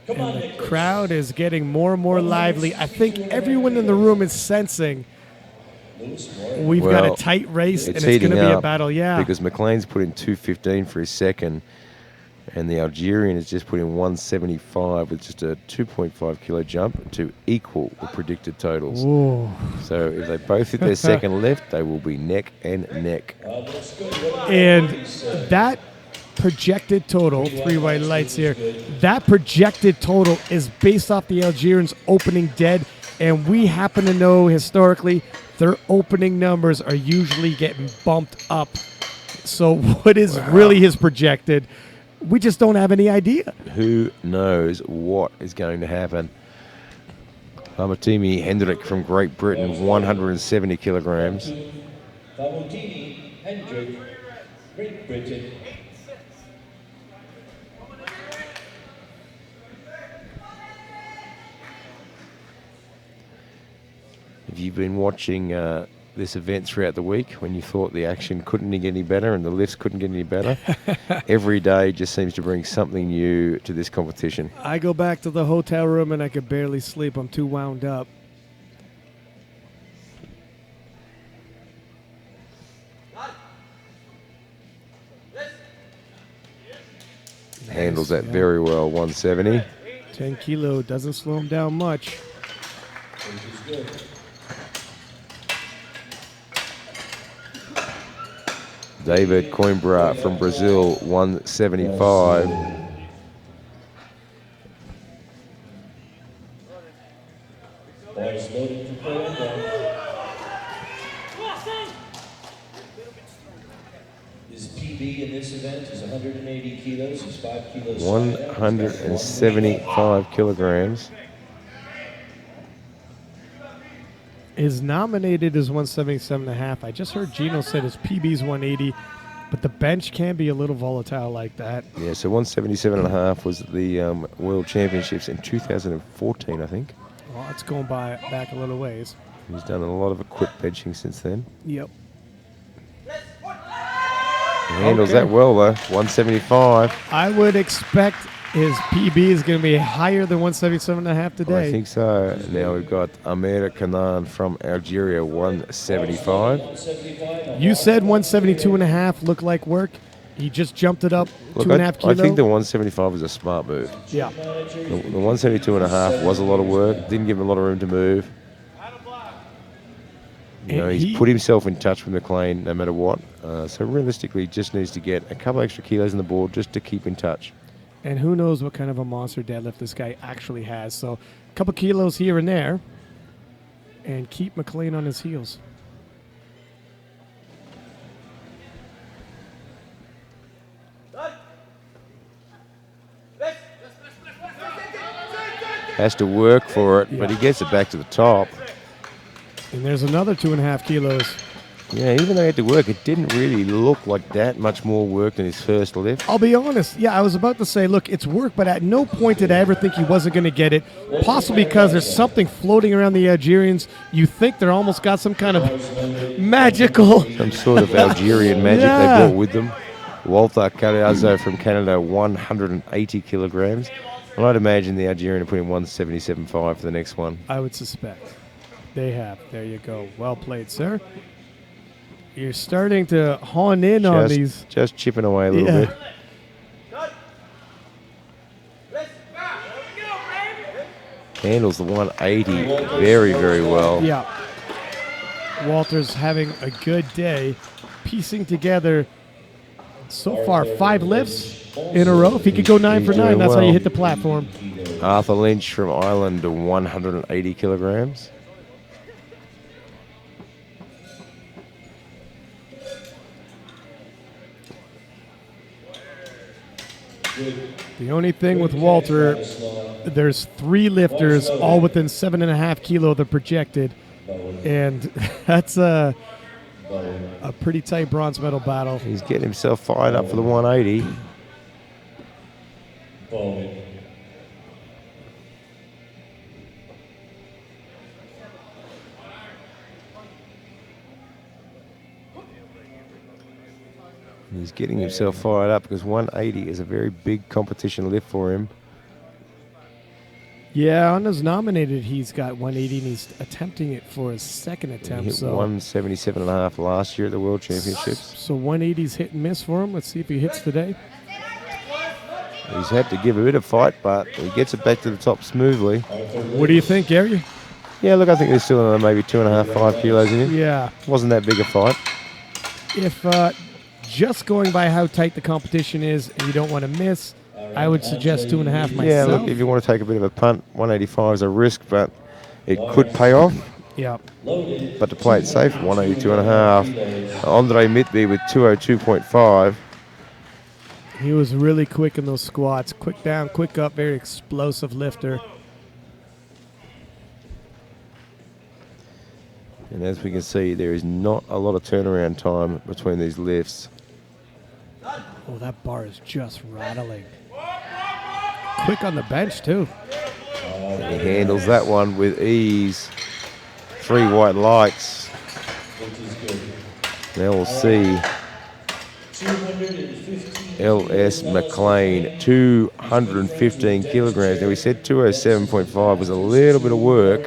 And the crowd is getting more and more lively. I think everyone in the room is sensing we've got Well, a tight race, and it's heating going to be a up battle. Yeah. Because McLean's put in 215 for his second, and the Algerian has just put in 175 with just a 2.5 kilo jump to equal the predicted totals. Ooh. So if they both hit their second lift, they will be neck and neck. And that projected total, 3 white lights here, that projected total is based off the Algerians' opening dead. And we happen to know historically their opening numbers are usually getting bumped up. So what is really his projected? We just don't have any idea. Who knows what is going to happen? Amatimi Hendrik from Great Britain, 170 kilograms. Famutini Hendrik, Great Britain. Have you been watching this event throughout the week when you thought the action couldn't get any better and the lifts couldn't get any better? Every day just seems to bring something new to this competition. I go back to the hotel room and I could barely sleep. I'm too wound up. Handles that very well, 170. 10 kilo doesn't slow him down much. David Coimbra from Brazil, 175. Boys loaded for Coimbra. His PB in this event is 180 kilos. He's 5 kilos. 175 kilograms. His nominated is 177.5. I just heard Gino said his PB is 180, but the bench can be a little volatile like that. Yeah, so 177.5 was the World Championships in 2014, I think. Well, it's going back a little ways. He's done a lot of equipped benching since then. Yep. He handles that well, though. 175. I would expect his PB is going to be higher than 177.5 today. I think so. Now we've got Amir Kanan from Algeria, 175. You said 172.5 looked like work. He just jumped it up Look, 2.5 I kilo. think the 175 was a smart move. Yeah. The 172.5 was a lot of work. Didn't give him a lot of room to move. You know, And he's he- put himself in touch with McLean no matter what. So realistically, he just needs to get a couple extra kilos on the board just to keep in touch. And who knows what kind of a monster deadlift this guy actually has. So a couple kilos here and there. And keep McLean on his heels. Has to work for it, but he gets it back to the top. And there's another 2.5 kilos. Yeah, even though he had to work, it didn't really look like that much more work than his first lift. I'll be honest. Yeah, I was about to say, look, it's work, but at no point did I ever think he wasn't going to get it. Possibly because there's something floating around the Algerians. You think they're almost got some kind of magical... Some sort of Algerian magic they brought with them. Walter Carriazo from Canada, 180 kilograms. And I'd imagine the Algerian are putting 177.5 for the next one. I would suspect. They have. There you go. Well played, sir. You're starting to hone in on these. Just chipping away a little bit. Handles the 180 very, very well. Yeah. Walter's having a good day, piecing together so far 5 lifts in a row. If he could go 9 for 9, that's how you hit the platform. Arthur Lynch from Ireland to 180 kilograms. The only thing with Walter, there's 3 lifters, all within 7.5 kilo of the projected, and that's a pretty tight bronze medal battle. He's getting himself fired up for the 180. He's getting himself fired up because 180 is a very big competition lift for him. Yeah, on his nominated, he's got 180, and he's attempting it for his second attempt. He hit 177.5 last year at the World Championships. So 180's hit and miss for him. Let's see if he hits today. He's had to give a bit of fight, but he gets it back to the top smoothly. What do you think, Gary? Yeah, look, I think there's still another maybe 2.5, 5 kilos in him. Yeah. Wasn't that big a fight. If just going by how tight the competition is and you don't want to miss, I would suggest 2.5 myself. Yeah, look, if you want to take a bit of a punt, 185 is a risk, but it could pay off. Yeah. But to play it safe, 182.5. Andre Midday with 202.5. He was really quick in those squats. Quick down, quick up, very explosive lifter. And as we can see, there is not a lot of turnaround time between these lifts. Oh, that bar is just rattling. Quick on the bench, too. And he handles that one with ease. 3 white lights. Now we'll see L.S. McLean, 215 kilograms. Now we said 207.5 was a little bit of work,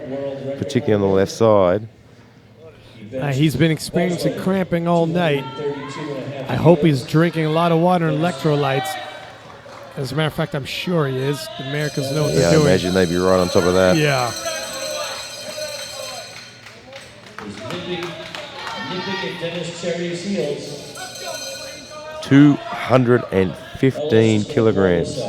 particularly on the left side. He's been experiencing cramping all night. I hope he's drinking a lot of water and electrolytes. As a matter of fact, I'm sure he is. The Americans know what they're doing. Yeah, I imagine they'd be right on top of that. Yeah. Nipping at Dennis Cherry's heels. 215 kilograms.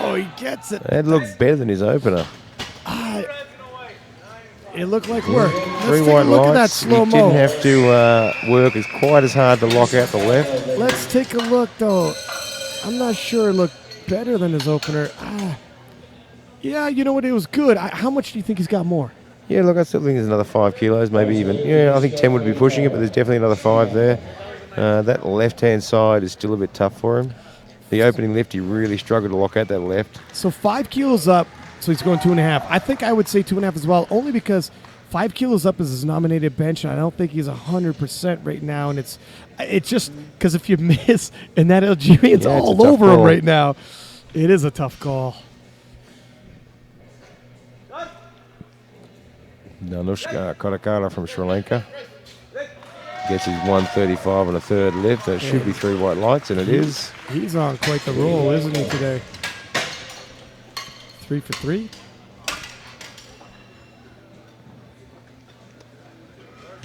Oh, he gets it. That looked better than his opener. It looked like work. Let's 3 take a white look at that lights. He slow-mo. didn't have to work as quite as hard to lock out the left. Let's take a look, though. I'm not sure it looked better than his opener. Yeah, you know what? It was good. How much do you think he's got more? Yeah, look, I still think there's another 5 kilos, maybe even. Yeah, I think 10 would be pushing it, but there's definitely another 5 there. That left-hand side is still a bit tough for him. The opening lift, he really struggled to lock out that left. So 5 kilos up, so he's going 2.5. I think I would say 2.5 as well, only because 5 kilos up is his nominated bench, and I don't think he's 100% right now. And it's just because if you miss, and that Algerian's all over him right now, it is a tough call. Anushka Cara from Sri Lanka. Gets his 135 on a third lift. That should be 3 white lights, and it is. He's on quite the roll, isn't he, today? 3 for 3.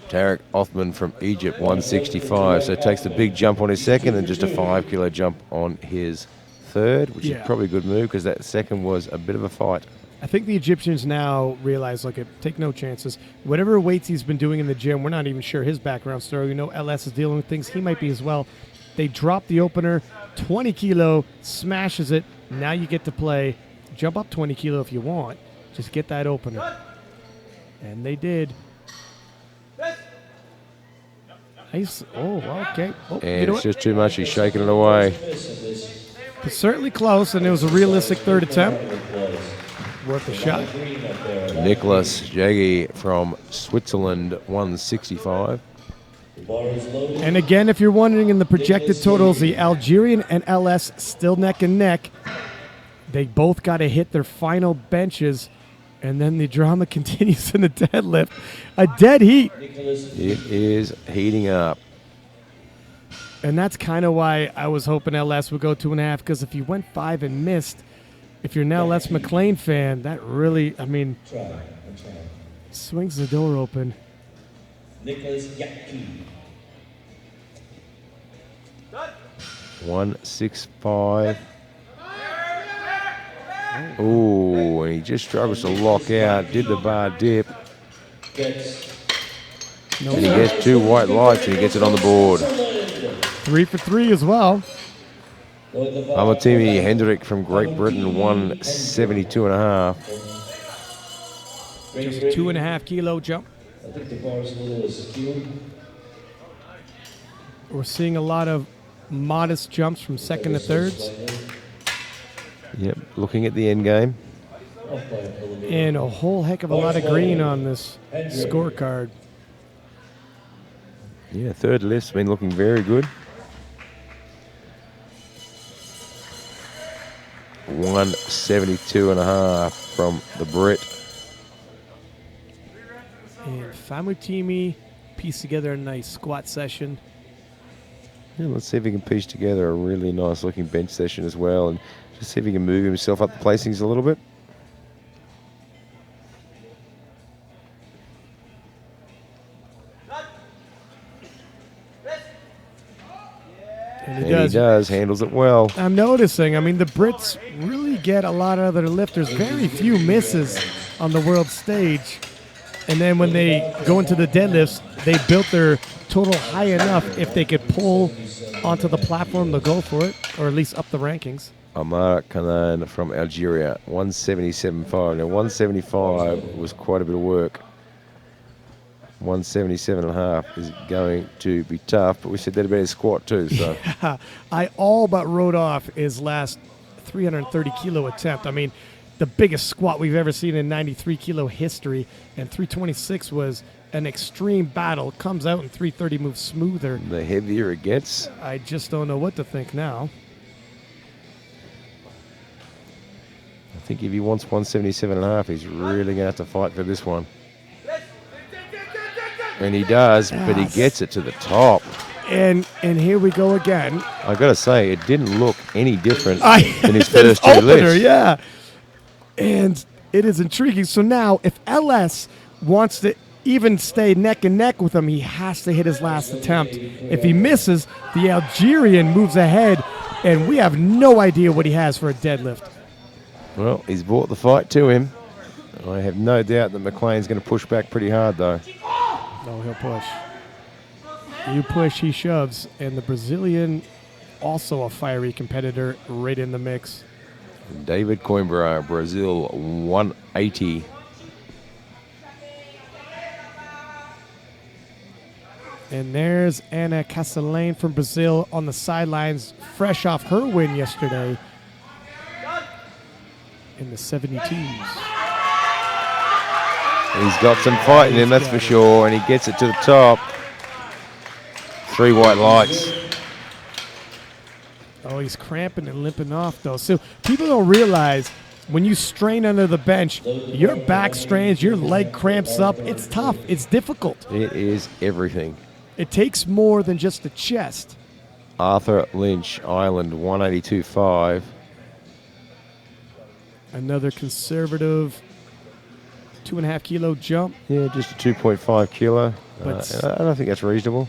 Tarek Othman from Egypt, 165. So takes the big jump on his second and just a 5 kilo jump on his third, which is probably a good move because that second was a bit of a fight. I think the Egyptians now realize, look, take no chances. Whatever weights he's been doing in the gym, we're not even sure his background story. We know LS is dealing with things. He might be as well. They drop the opener, 20 kilo, smashes it. Now you get to play. Jump up 20 kilo if you want. Just get that opener. And they did. Nice. Oh, okay. Oh, and it's just too much. He's shaking it away. It's certainly close, and it was a realistic third attempt. Worth a shot. Nicolas Jaggi from Switzerland, 165. And again, if you're wondering in the projected totals, the Algerian and LS still neck and neck. They both got to hit their final benches, and then the drama continues in the deadlift. A dead heat. It is heating up. And that's kind of why I was hoping LS would go 2.5, because if you went 5 and missed, if you're now Les McLean fan, that really, I mean, swings the door open. Nicolas Yeh Geet. 165. Oh, and he just struggles to lock out. Did the bar dip. And he gets 2 white lights and he gets it on the board. 3 for 3 as well. Amatimi Hendrick from Great Britain, 172.5. Just a 2.5 kilo jump. I think the bar is a little askew. We're seeing a lot of modest jumps from second to thirds. Yep, looking at the end game. And a whole heck of a lot of green on this scorecard. Yeah, third lift's been looking very good. 172.5 from the Brit. And Famutimi pieced together a nice squat session. Yeah, let's see if he can piece together a really nice looking bench session as well, and just see if he can move himself up the placings a little bit. And he does, handles it well. I'm noticing, I mean, the Brits really get a lot out of their lifters. Very few misses on the world stage. And then when they go into the deadlifts, they built their total high enough. If they could pull onto the platform, they'll go for it, or at least up the rankings. Amar Kanan from Algeria, 177.5. Now, 175 was quite a bit of work. 177.5 is going to be tough, but we said that about his squat too. So yeah, I all but wrote off his last 330 kilo attempt. I mean, the biggest squat we've ever seen in 93 kilo history, and 326 was an extreme battle. Comes out and 330 moves smoother. The heavier it gets. I just don't know what to think now. I think if he wants 177.5, he's really going to have to fight for this one. And he does, but he gets it to the top. And here we go again. I got to say, it didn't look any different than his first two opener, lifts. Yeah. And it is intriguing. So now, if LS wants to even stay neck and neck with him, he has to hit his last attempt. If he misses, the Algerian moves ahead, and we have no idea what he has for a deadlift. Well, he's brought the fight to him. I have no doubt that McLean's going to push back pretty hard, though. No, he'll push. You push, he shoves. And the Brazilian, also a fiery competitor, right in the mix. David Coimbra, Brazil, 180. And there's Ana Castellane from Brazil on the sidelines, fresh off her win yesterday in the 72s. He's got some fight in him, that's for sure, and he gets it to the top. 3 white lights. Oh, he's cramping and limping off, though. So people don't realize when you strain under the bench, your back strains, your leg cramps up. It's tough. It's difficult. It is everything. It takes more than just the chest. Arthur Lynch, Ireland, 182.5. Another conservative 2.5 kilo jump. Yeah, just a 2.5 kilo. But I don't think that's reasonable.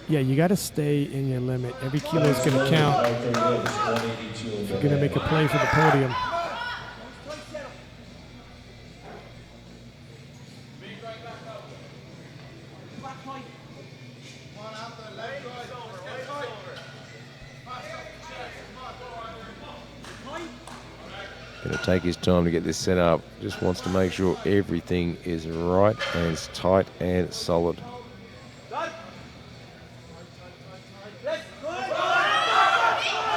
yeah, you got to stay in your limit. Every kilo is going to count if you're going to make a play for the podium. Going to take his time to get this set up. Just wants to make sure everything is right and it's tight and solid.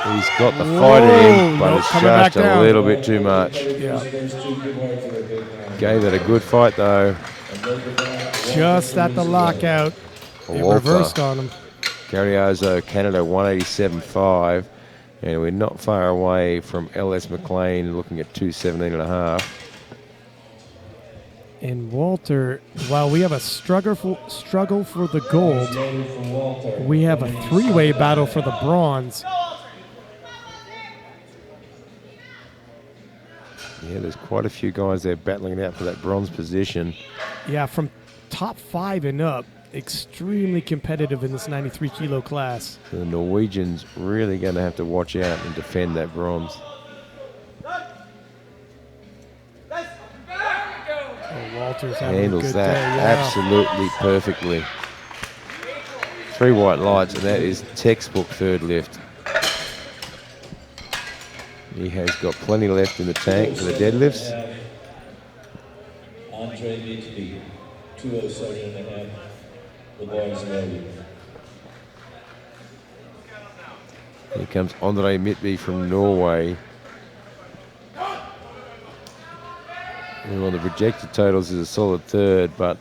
He's got the fight in him, but Nope, it's coming back just a down. little bit too much. Yeah. Gave it a good fight though. Just at the lockout, it Walter. reversed on him. Carriazo, Canada, 187.5. And we're not far away from LS McLean looking at 217.5. And Walter, while we have a struggle for the gold, we have a three-way battle for the bronze. Yeah, there's quite a few guys there battling it out for that bronze position. Yeah, from top 5 and up, extremely competitive in this 93 kilo class. So the Norwegians really going to have to watch out and defend that bronze. Oh, Walter's having a Handles good that day. Yeah. absolutely perfectly. 3 white lights, and that is textbook third lift. He has got plenty left in the tank for the deadlifts. Andre Midday, 207.5. The boys ready. Here comes Andre Midday from Norway. And on the projected totals is a solid third, but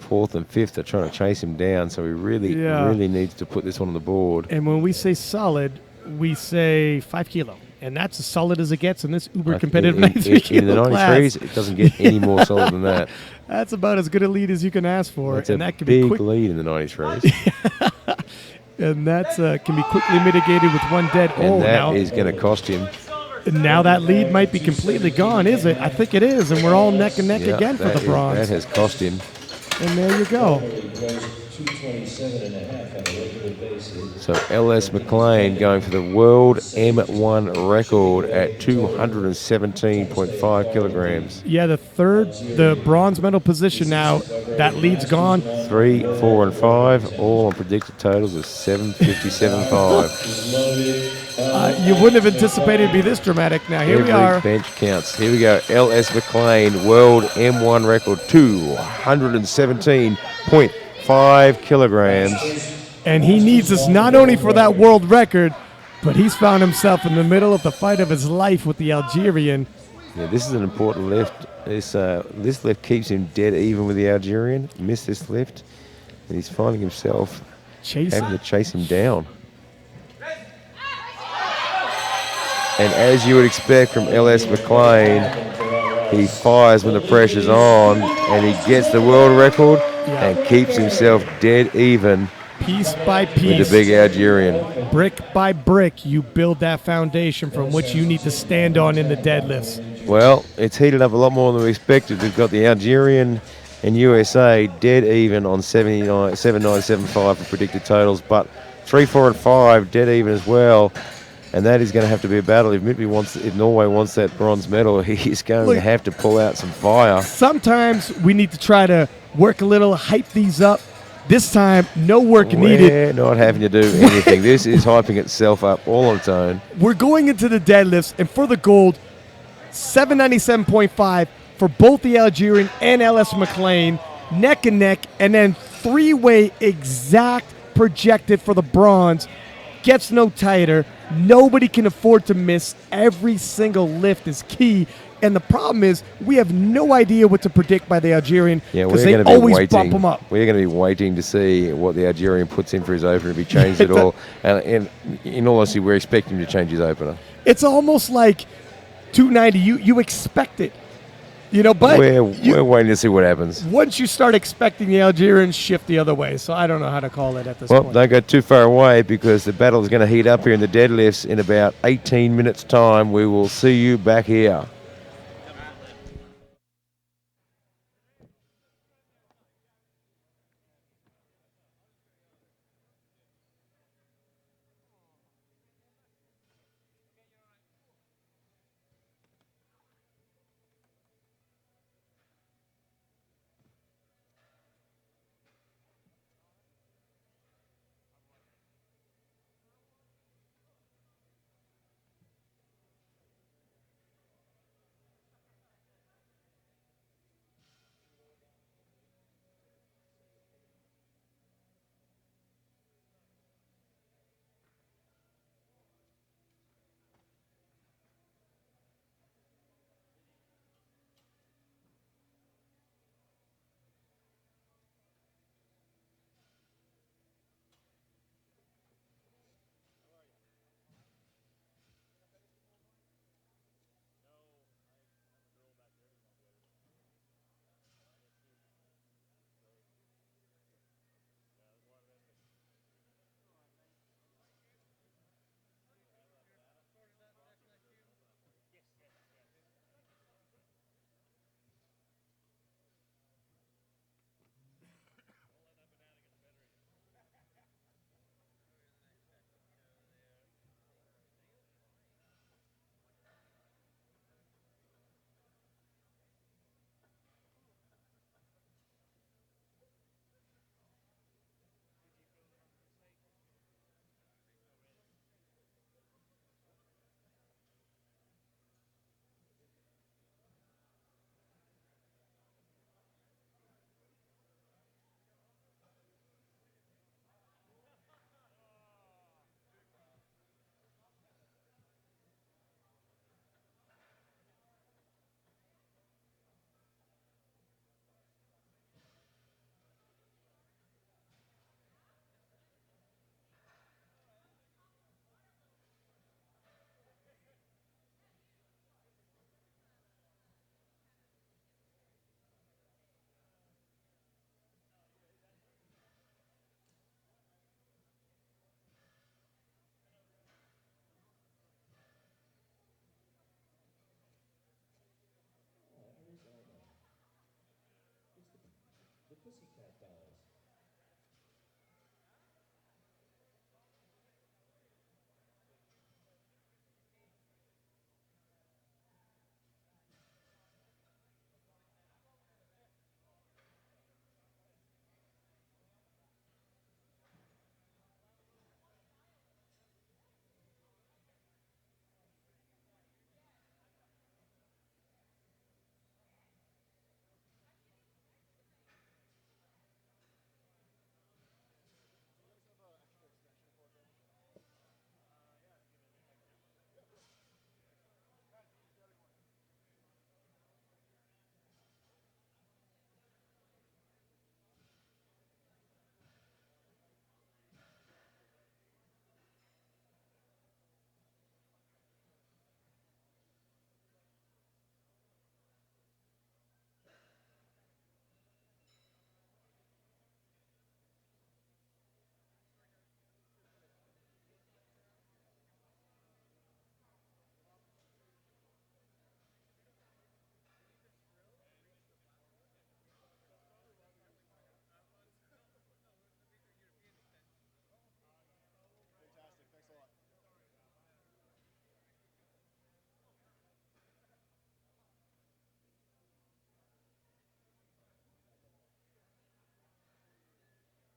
4th and 5th are trying to chase him down, so he really needs to put this one on the board. And when we say solid, we say 5 kilo. And that's as solid as it gets in this uber competitive 93 kilo in the class. 93s, it doesn't get any more solid than that. That's about as good a lead as you can ask for. That's and a that can be big quick. lead in the 93s. And that's can be quickly mitigated with one dead. And that now, is going to cost him. and now that lead might be completely gone, is it? I think it is, and we're all neck and neck Yeah, again for the that bronze. has cost him. And there you go. 227.5 on a regular basis. So LS McLean going for the world M1 record at 217.5 kilograms. Yeah, the bronze medal position now, that lead's gone. 3, 4, and 5, all on predicted totals of 757.5. You wouldn't have anticipated it'd be this dramatic. Now, here we are. Every bench counts. Here we go. LS McLean, world M1 record, 217.5 kilograms. And he needs this not only for that world record, but he's found himself in the middle of the fight of his life with the Algerian. Yeah, this is an important lift. This lift keeps him dead even with the Algerian. Missed this lift, and he's finding himself having to chase him down. And as you would expect from LS McLean, he fires when the pressure's on, and he gets the world record and keeps himself dead even Piece by with piece, the big Algerian. brick by brick, you build that foundation from which you need to stand on in the deadlifts. Well, it's heated up a lot more than we expected. We've got the Algerian and USA dead even on 79.75 for predicted totals, but 3, 4, and 5 dead even as well. And that is going to have to be a battle. If Norway wants that bronze medal, he's going to have to pull out some fire. Sometimes we need to try to work a little, hype these up. This time, no work needed. We're not having to do anything. This is hyping itself up all on its own. We're going into the deadlifts, and for the gold, 797.5 for both the Algerian and LS McLean, neck and neck, and then 3-way exact projected for the bronze. Gets no tighter. Nobody can afford to miss. Every single lift is key. And the problem is we have no idea what to predict by the Algerian because they always bump him up. We're going to be waiting to see what the Algerian puts in for his opener, if he changed it all. And in all honesty, we're expecting him to change his opener. It's almost like 290. You expect it. But we're waiting to see what happens. once you start expecting the Algerians shift the other way, so I don't know how to call it at this Well, point. don't go too far away because the battle is going to heat up here in the deadlifts in about 18 minutes' time. We will see you back here. The Pussycat Dolls.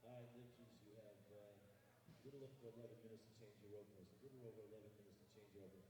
All right, Lynches, you have a little over 11 minutes to change your openers. A little over 11 minutes to change your opener.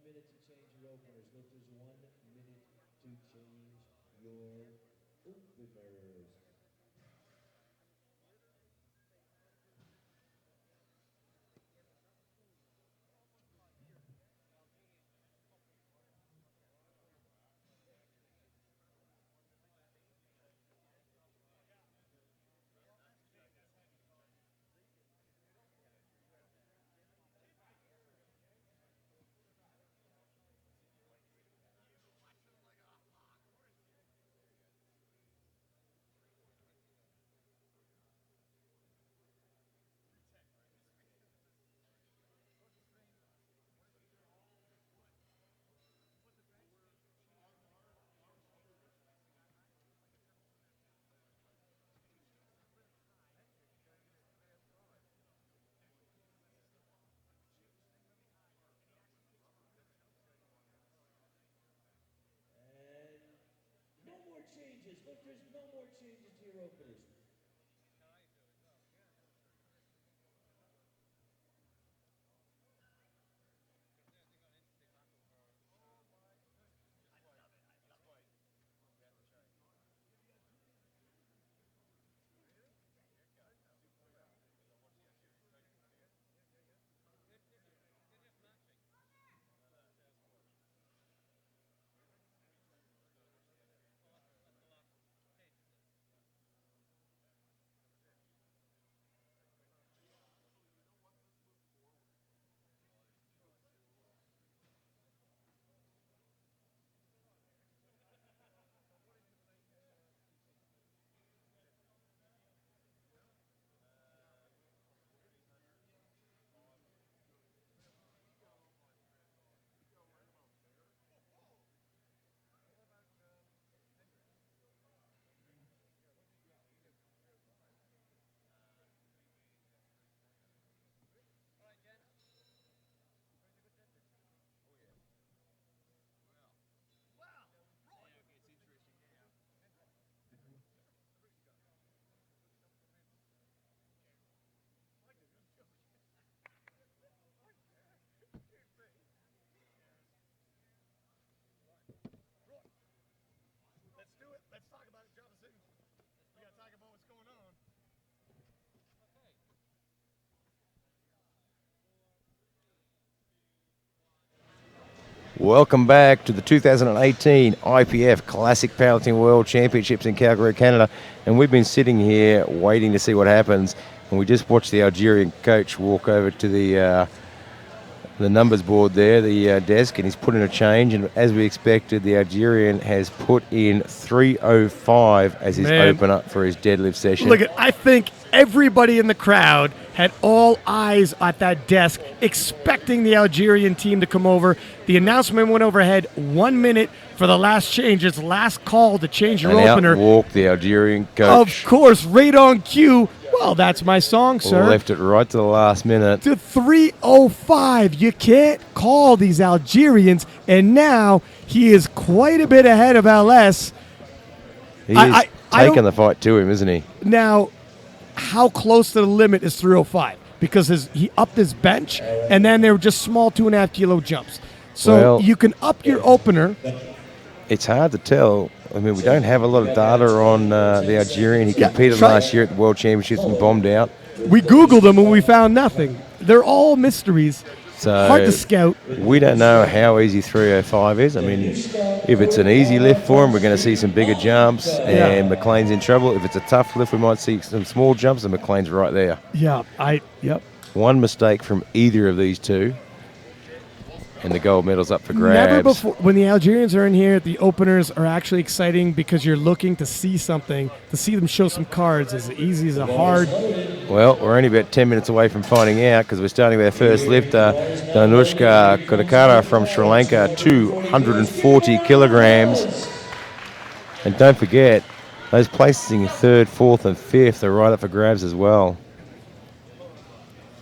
minute to change your openers. Lifters, 1 minute to change your openers. No more changes. Lifters, no more changes to your openers. Let's do it. Let's talk about it. Drop us in. We got to talk about what's going on. Welcome back to the 2018 IPF Classic Powerlifting World Championships in Calgary, Canada. And we've been sitting here waiting to see what happens. And we just watched the Algerian coach walk over to the numbers board there, the desk, and he's put in a change. And as we expected, the Algerian has put in 305 as his opener for his deadlift session. Look, I think everybody in the crowd had all eyes at that desk, expecting the Algerian team to come over. The announcement went overhead, 1 minute for the last change. It's last call to change your opener. Out walked the Algerian coach. Of course, right on cue. Well, that's my song, sir. Left it right to the last minute. To 305. You can't call these Algerians, and now he is quite a bit ahead of LS. He is taking the fight to him, isn't he? Now, how close to the limit is 305? Because he upped his bench, and then they were just small 2.5 kilo jumps. So you can up your opener. It's hard to tell. I mean, we don't have a lot of data on the Algerian. He competed last year at the World Championships and bombed out. We Googled him and we found nothing. They're all mysteries. So hard to scout. We don't know how easy 305 is. I mean, if it's an easy lift for him, we're going to see some bigger jumps, and McLean's in trouble. If it's a tough lift, we might see some small jumps, and McLean's right there. Yep. One mistake from either of these two, and the gold medal's up for grabs. Never before, when the Algerians are in here, the openers are actually exciting because you're looking to see something, to see them show some cards. As easy as a hard. Well, we're only about 10 minutes away from finding out because we're starting with our first lifter, Anushka Cara from Sri Lanka, 240 kilograms. And don't forget, those places in 3rd, 4th, and 5th are right up for grabs as well.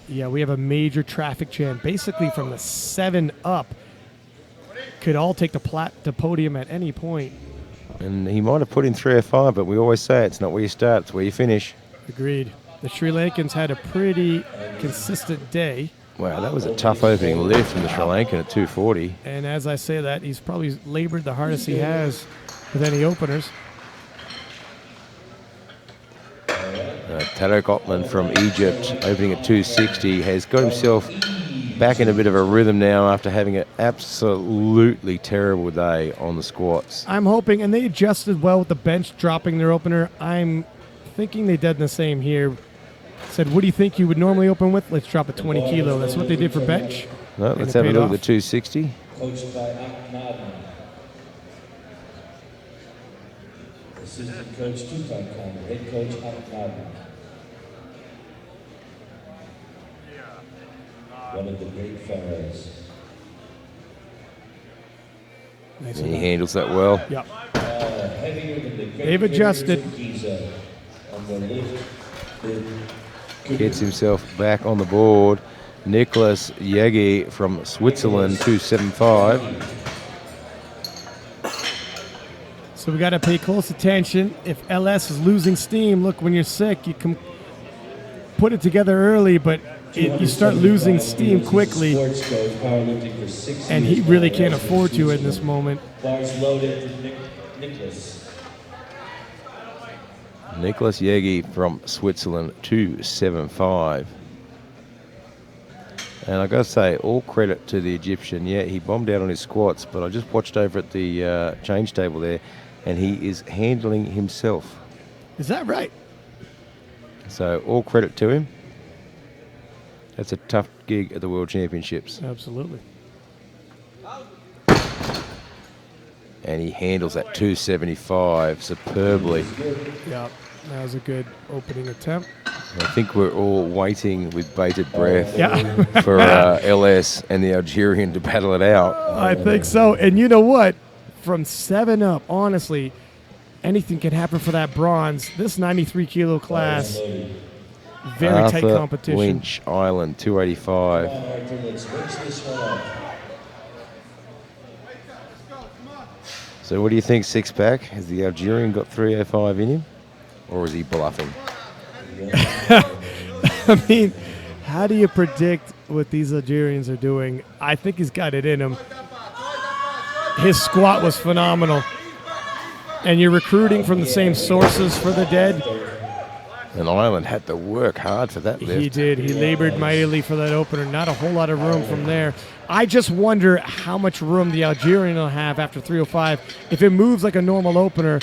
Yeah, we have a major traffic jam. Basically, from the 7 up, could all take the podium at any point. And he might have put in 305, but we always say it's not where you start, it's where you finish. Agreed. The Sri Lankans had a pretty consistent day. Wow, that was a tough opening lift from the Sri Lankan at 240. And as I say that, he's probably labored the hardest he has with any openers. Tarek Othman from Egypt, opening at 260, has got himself back in a bit of a rhythm now after having an absolutely terrible day on the squats. I'm hoping, and they adjusted well with the bench dropping their opener. I'm thinking they did the same here. Said, what do you think you would normally open with? Let's drop a 20 kilo. That's what they did for bench. No, let's have a look at the 260. Coached by Othman. Assistant coach Tutankhamun, head coach Othman. One of the great pharaohs. Nice He handles that well. Yeah. Heavier than the great They've adjusted. Giza on the lift. Gets himself back on the board. Nicolas Jaggi from Switzerland, 275. So we got to pay close attention. If LS is losing steam, look, when you're sick, you can put it together early, but you start losing steam quickly. And he really can't afford to in this moment. Bars loaded to Nicolas. Nicolas Yeh Geet from Switzerland, 275. And I got to say, all credit to the Egyptian. Yeah, he bombed out on his squats, but I just watched over at the change table there, and he is handling himself. Is that right? So all credit to him. That's a tough gig at the World Championships. Absolutely. And he handles that 275 superbly. Yeah, that was a good opening attempt. I think we're all waiting with bated breath Yeah. for LS and the Algerian to battle it out. I think so. And you know what? From 7 up, honestly, anything can happen for that bronze. This 93 kilo class, very tight competition. Lynch Island, 285. Let's mix this one up. So what do you think, six pack? Has the Algerian got 305 in him? Or is he bluffing? I mean, how do you predict what these Algerians are doing? I think he's got it in him. His squat was phenomenal. And you're recruiting from the same sources for the dead. And Ireland had to work hard for that lift. He did. He labored mightily for that opener. Not a whole lot of room from there. I just wonder how much room the Algerian will have after 305. If it moves like a normal opener.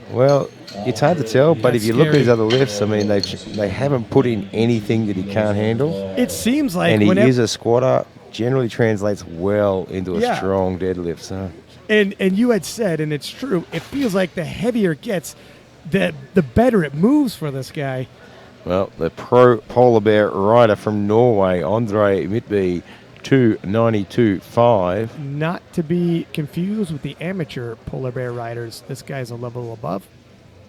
Well, it's hard to tell, but That's if you look at his scary. other lifts, I mean, they haven't put in anything that he can't handle. It seems like And he whenever, is a squatter, generally translates well into a Yeah. strong deadlift. So and you had said, and it's true, it feels like the heavier it gets, the better it moves for this guy. well, the pro polar bear rider from Norway, Andre Midday, 292.5. Not to be confused with the amateur polar bear riders. This guy's a level above.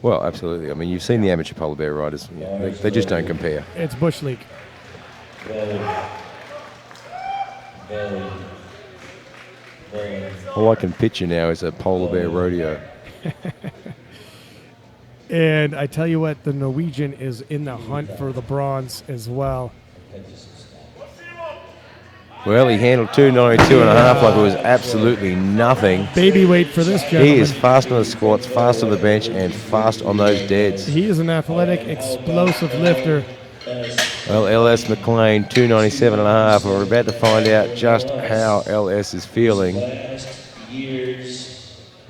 Well, absolutely. I mean, you've seen the amateur polar bear riders. Yeah, they just don't compare. It's Bush League. All I can picture now is a polar bear rodeo. And I tell you what, the Norwegian is in the hunt for the bronze as well. Well, he handled 292.5 like it was absolutely nothing. Baby weight for this gentleman. He is fast on the squats, fast on the bench, and fast on those deads. He is an athletic, explosive lifter. Well, LS McLean, 297.5. We're about to find out just how LS is feeling.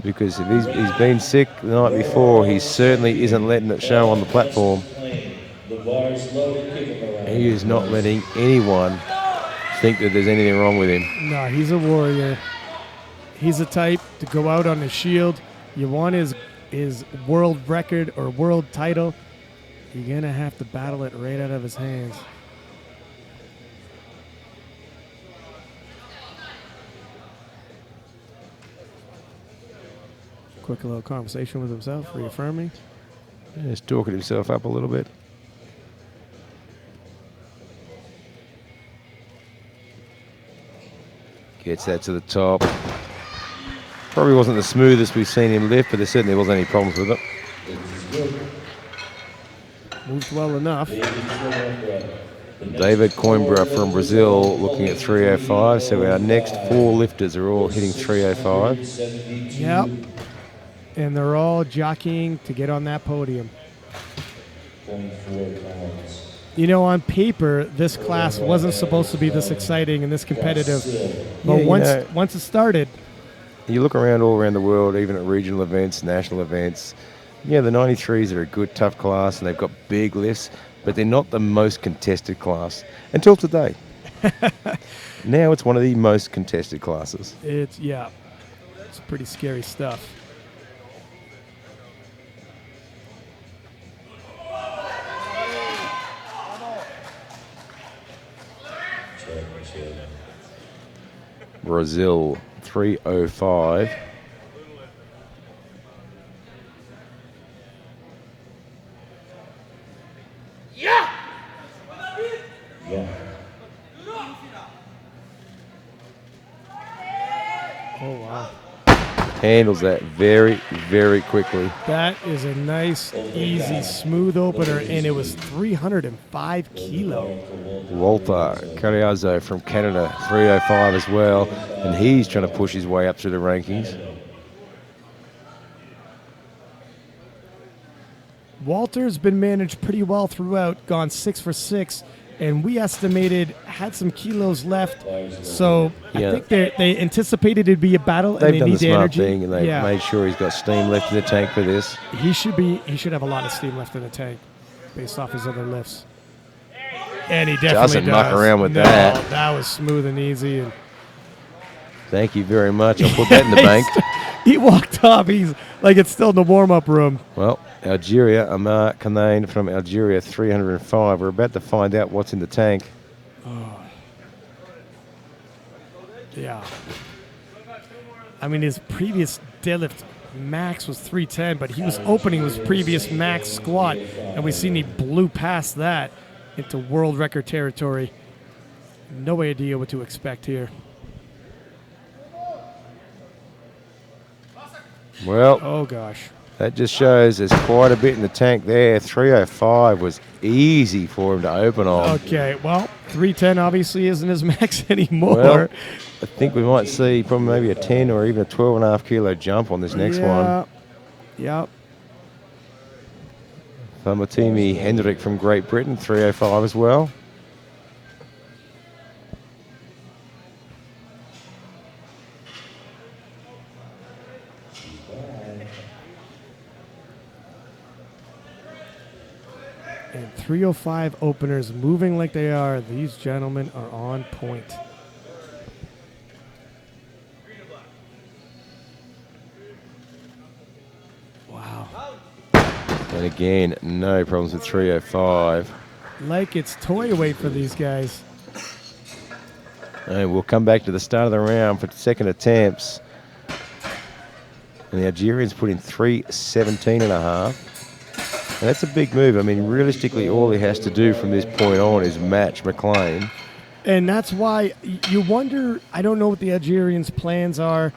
Because if he's been sick the night before, he certainly isn't letting it show on the platform. He is not letting anyone think that there's anything wrong with him. No, he's a warrior. He's a type to go out on his shield. You want his world record or world title, you're going to have to battle it right out of his hands. Quick little conversation with himself, reaffirming. Just talking himself up a little bit. Gets that to the top. Probably wasn't the smoothest we've seen him lift, but there certainly wasn't any problems with it. Moved well enough. David Coimbra from Brazil looking at 305. So our next 4 lifters are all hitting 305. Yep. And they're all jockeying to get on that podium. 0.4 pounds. You know, on paper, this class wasn't supposed to be this exciting and this competitive. But once it started, you look around all around the world, even at regional events, national events, yeah, the 93s are a good, tough class, and they've got big lifts, but they're not the most contested class until today. Now it's one of the most contested classes. it's pretty scary stuff. Brazil, 305. Yeah. Oh, wow. Handles that very, very quickly. That is a nice, easy, smooth opener, and it was 305 kilo. Walter Carriazo from Canada, 305 as well, and he's trying to push his way up through the rankings. Walter's been managed pretty well throughout, gone 6 for 6, and we estimated had some kilos left. So I think they anticipated it'd be a battle, and They've they done need the the smart energy. thing, and they've made sure he's got steam left in the tank for this. He should have a lot of steam left in the tank, based off his other lifts. And he definitely Doesn't muck around with that. That was smooth and easy. And Thank you very much. I'll put that in the bank. He walked off. He's like it's still in the warm-up room. Well, Algeria, Amar Kanane from Algeria, 305. We're about to find out what's in the tank. Yeah. I mean, his previous deadlift max was 310, but he was opening his previous max squat, and we seen he blew past that into world record territory. No idea what to expect here. Well, Oh, gosh. that just shows there's quite a bit in the tank there. 305 was easy for him to open on. Okay, well, 310 obviously isn't his max anymore. Well, I think we might see probably maybe a 10 or even a 12.5 kilo jump on this next one. Yep. Famatimi Hendrik from Great Britain, 305 as well. And 305 openers moving like they are. These gentlemen are on point. Wow. And again, no problems with 305. Like it's toy weight for these guys. And we'll come back to the start of the round for second attempts. And the Algerians put in 317 and a half. And that's a big move. I mean, realistically, all he has to do from this point on is match McLean. And that's why you wonder, I don't know what the Algerians' plans are,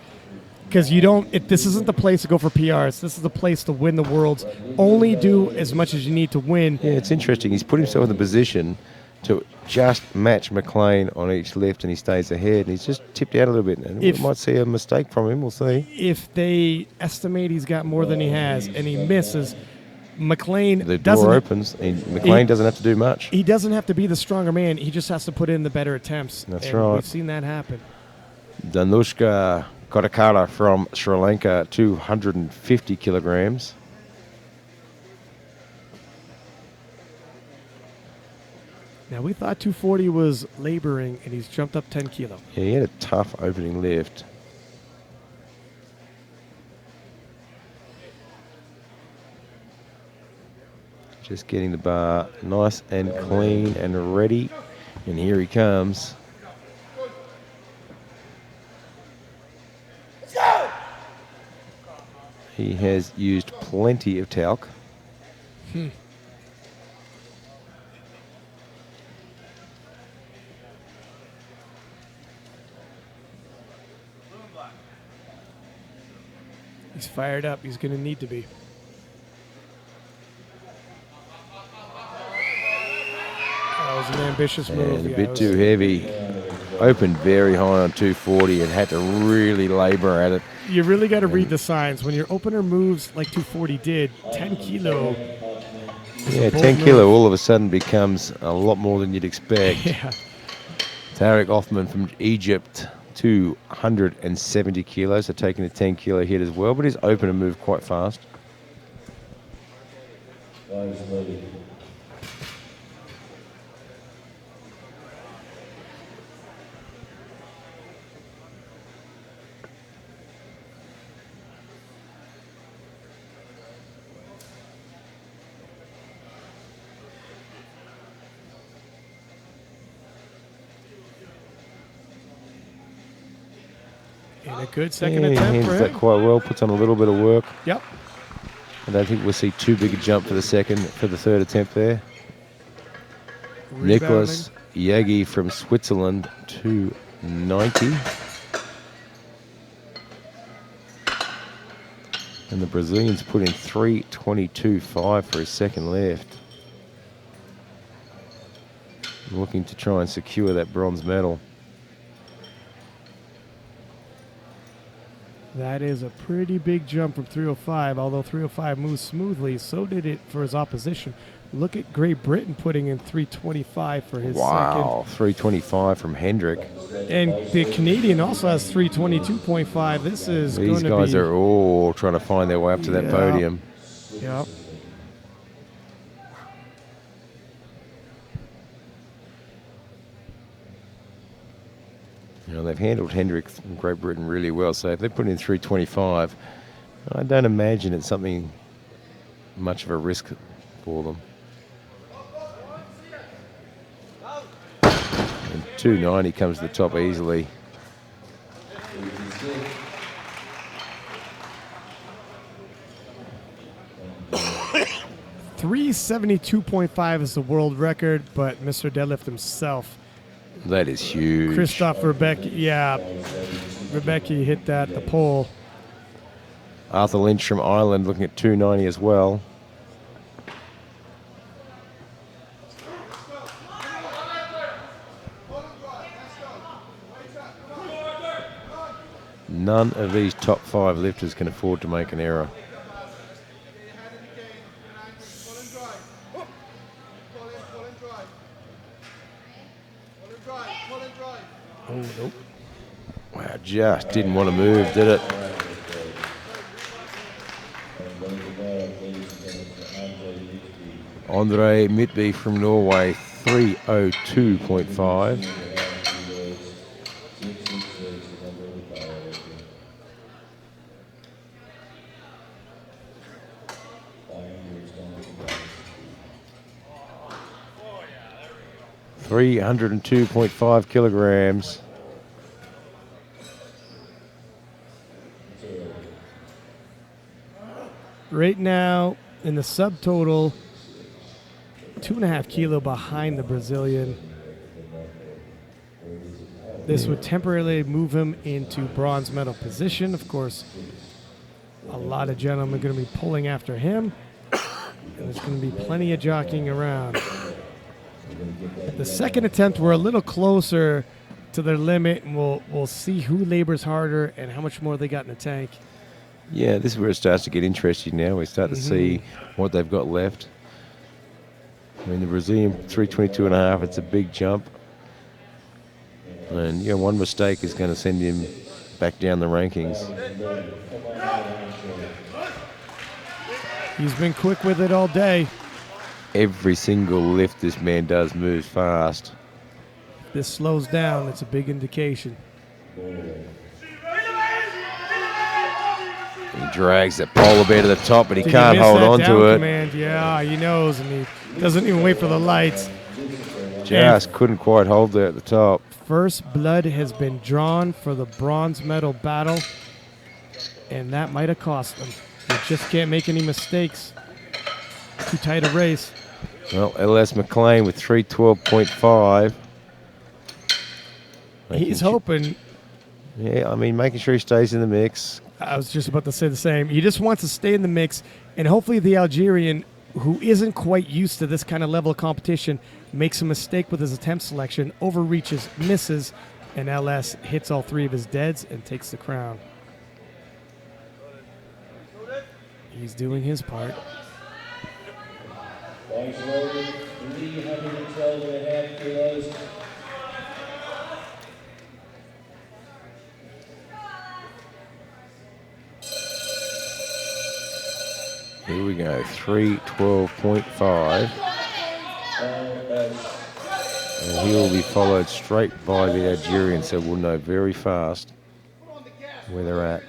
because this isn't the place to go for PRs. This is the place to win the Worlds. Only do as much as you need to win. Yeah, it's interesting. He's put himself in the position to just match McLean on each lift, and he stays ahead, and he's just tipped out a little bit. And we might see a mistake from him. We'll see. If they estimate he's got more than he has and he misses, McLean The door opens, and McLean doesn't have to do much. He doesn't have to be the stronger man. He just has to put in the better attempts. That's and right. We've seen that happen. Anushka Cara from Sri Lanka, 250 kilograms. Now, we thought 240 was laboring, and he's jumped up 10 kilo. Yeah, he had a tough opening lift. Just getting the bar nice and clean and ready. And here he comes. He has used plenty of talc. He's fired up. He's going to need to be. That was an ambitious and move. a Yeah, bit it was- too heavy. Opened very high on 240 and had to really labor at it. You really got to read the signs. When your opener moves like 240 did, 10 kilo. is a Yeah, bold 10 kilo move. all of a sudden becomes a lot more than you'd expect. Yeah. Tarek Othman from Egypt, 270 kilos, so taking a 10 kilo hit as well, but his opener moved quite fast. Guys ready. And a good second Yeah, he attempt handles for that him. quite well, puts on a little bit of work. Yep. I don't think we'll see too big a jump for the third attempt there. Nicolas Jaggi from Switzerland, 290. And the Brazilians put in 322.5 for his second lift. Looking to try and secure that bronze medal. That is a pretty big jump from 305, although 305 moves smoothly, so did it for his opposition. Look at Great Britain putting in 325 for his Wow, 325 from Hendrick. second. And the Canadian also has 322.5. This is going These to be... guys are all trying to find their way up to that Yeah. podium. Yep. You know, they've handled Hendrick from Great Britain really well, so if they put in 325, I don't imagine it's something much of a risk for them. And 290 comes to the top easily. .372.5 is the world record, but Mr. Deadlift himself, That is huge. Christoph Rebecki, Rebecki hit that, the pole. Arthur Lynch from Ireland looking at 290 as well. None of these top 5 lifters can afford to make an error. Oh, nope. Wow, just didn't want to move, did it? Andre Midday from Norway, 302.5. $302.5 kilograms. Right now, in the subtotal, 2.5 kilo behind the Brazilian. This would temporarily move him into bronze medal position. Of course, a lot of gentlemen are going to be pulling after him, and there's going to be plenty of jockeying around. The second attempt, we're a little closer to their limit, and we'll see who labors harder and how much more they got in the tank. Yeah, this is where it starts to get interesting now. We start to see what they've got left. I mean, the Brazilian 322.5, it's a big jump. And, yeah, one mistake is going to send him back down the rankings. He's been quick with it all day. Every single lift this man does moves fast. This slows down, it's a big indication. He drags that polar bear to the top, but he Did can't miss hold that on down to it. command? Yeah, he knows, and he doesn't even wait for the lights. Just couldn't quite hold there at the top. First blood has been drawn for the bronze medal battle, and that might have cost them. They just can't make any mistakes. Too tight a race. Well, LS McLean with 312.5. He's hoping. Yeah, I mean, making sure he stays in the mix. I was just about to say the same. He just wants to stay in the mix, and hopefully the Algerian who isn't quite used to this kind of level of competition, makes a mistake with his attempt selection, overreaches, misses, and LS hits all 3 of his deads and takes the crown. He's doing his part. Bars loaded, 312.5 kilos. Here we go, 312.5. And he will be followed straight by the Algerian, so we'll know very fast where they're at.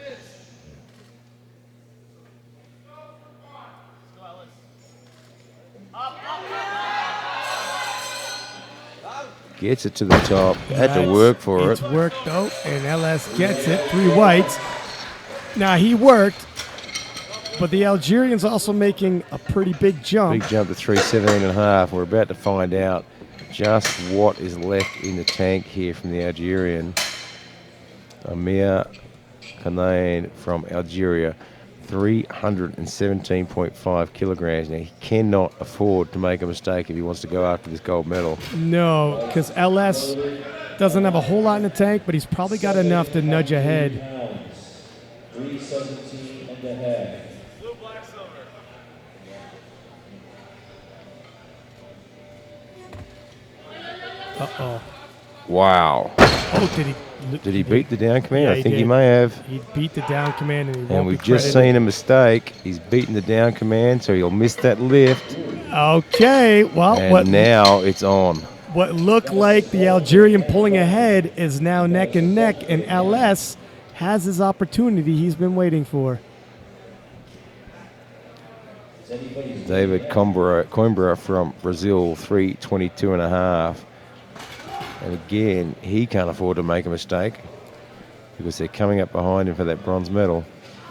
Gets it to the top. Had to work for it. It's worked though, and LS gets it. 3 whites. Now he worked, but the Algerian's also making a pretty big jump. Big jump to 317.5. We're about to find out just what is left in the tank here from the Algerian. Amir Kanain from Algeria, 317.5 kilograms. Now, he cannot afford to make a mistake if he wants to go after this gold medal. No, because LS doesn't have a whole lot in the tank, but he's probably got enough to nudge ahead. 317.5. Blue, black, silver. Uh-oh. Wow. Oh, Did he beat the down command? Yeah, I think he did. may have. He beat the down command, and he won't And be we've just credited. seen a mistake. He's beaten the down command, so he'll miss that lift. Okay, well, And now it's on. what looked like the Algerian pulling ahead is now neck and neck, and LS has his opportunity he's been waiting for. David Coimbra from Brazil, 322.5. And again, he can't afford to make a mistake because they're coming up behind him for that bronze medal.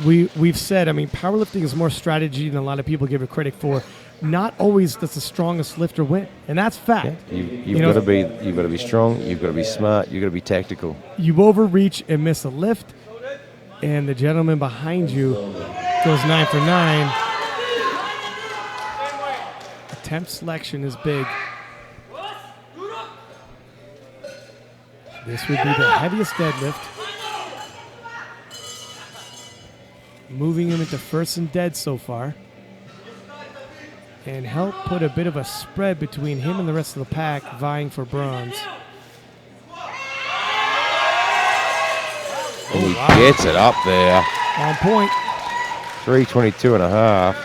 We've said, I mean, powerlifting is more strategy than a lot of people give it credit for. Not always does the strongest lifter win, and that's fact. You've got to be strong. You've got to be smart. You've got to be tactical. You overreach and miss a lift, and the gentleman behind you goes 9 for 9. Attempt selection is big. This would be the heaviest deadlift. Moving him into first and dead so far. And help put a bit of a spread between him and the rest of the pack vying for bronze. And he gets it up there. On point. 322.5.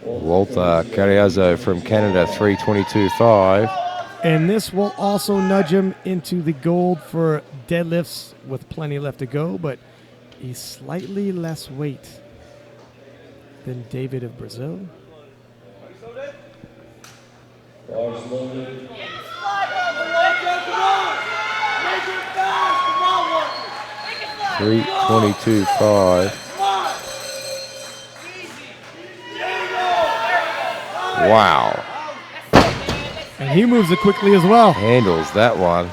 Walter Carriazo from Canada, 322.5. And this will also nudge him into the gold for deadlifts with plenty left to go, but he's slightly less weight than David of Brazil. Bars loaded. 322.5. Wow. And he moves it quickly as well. Handles that one.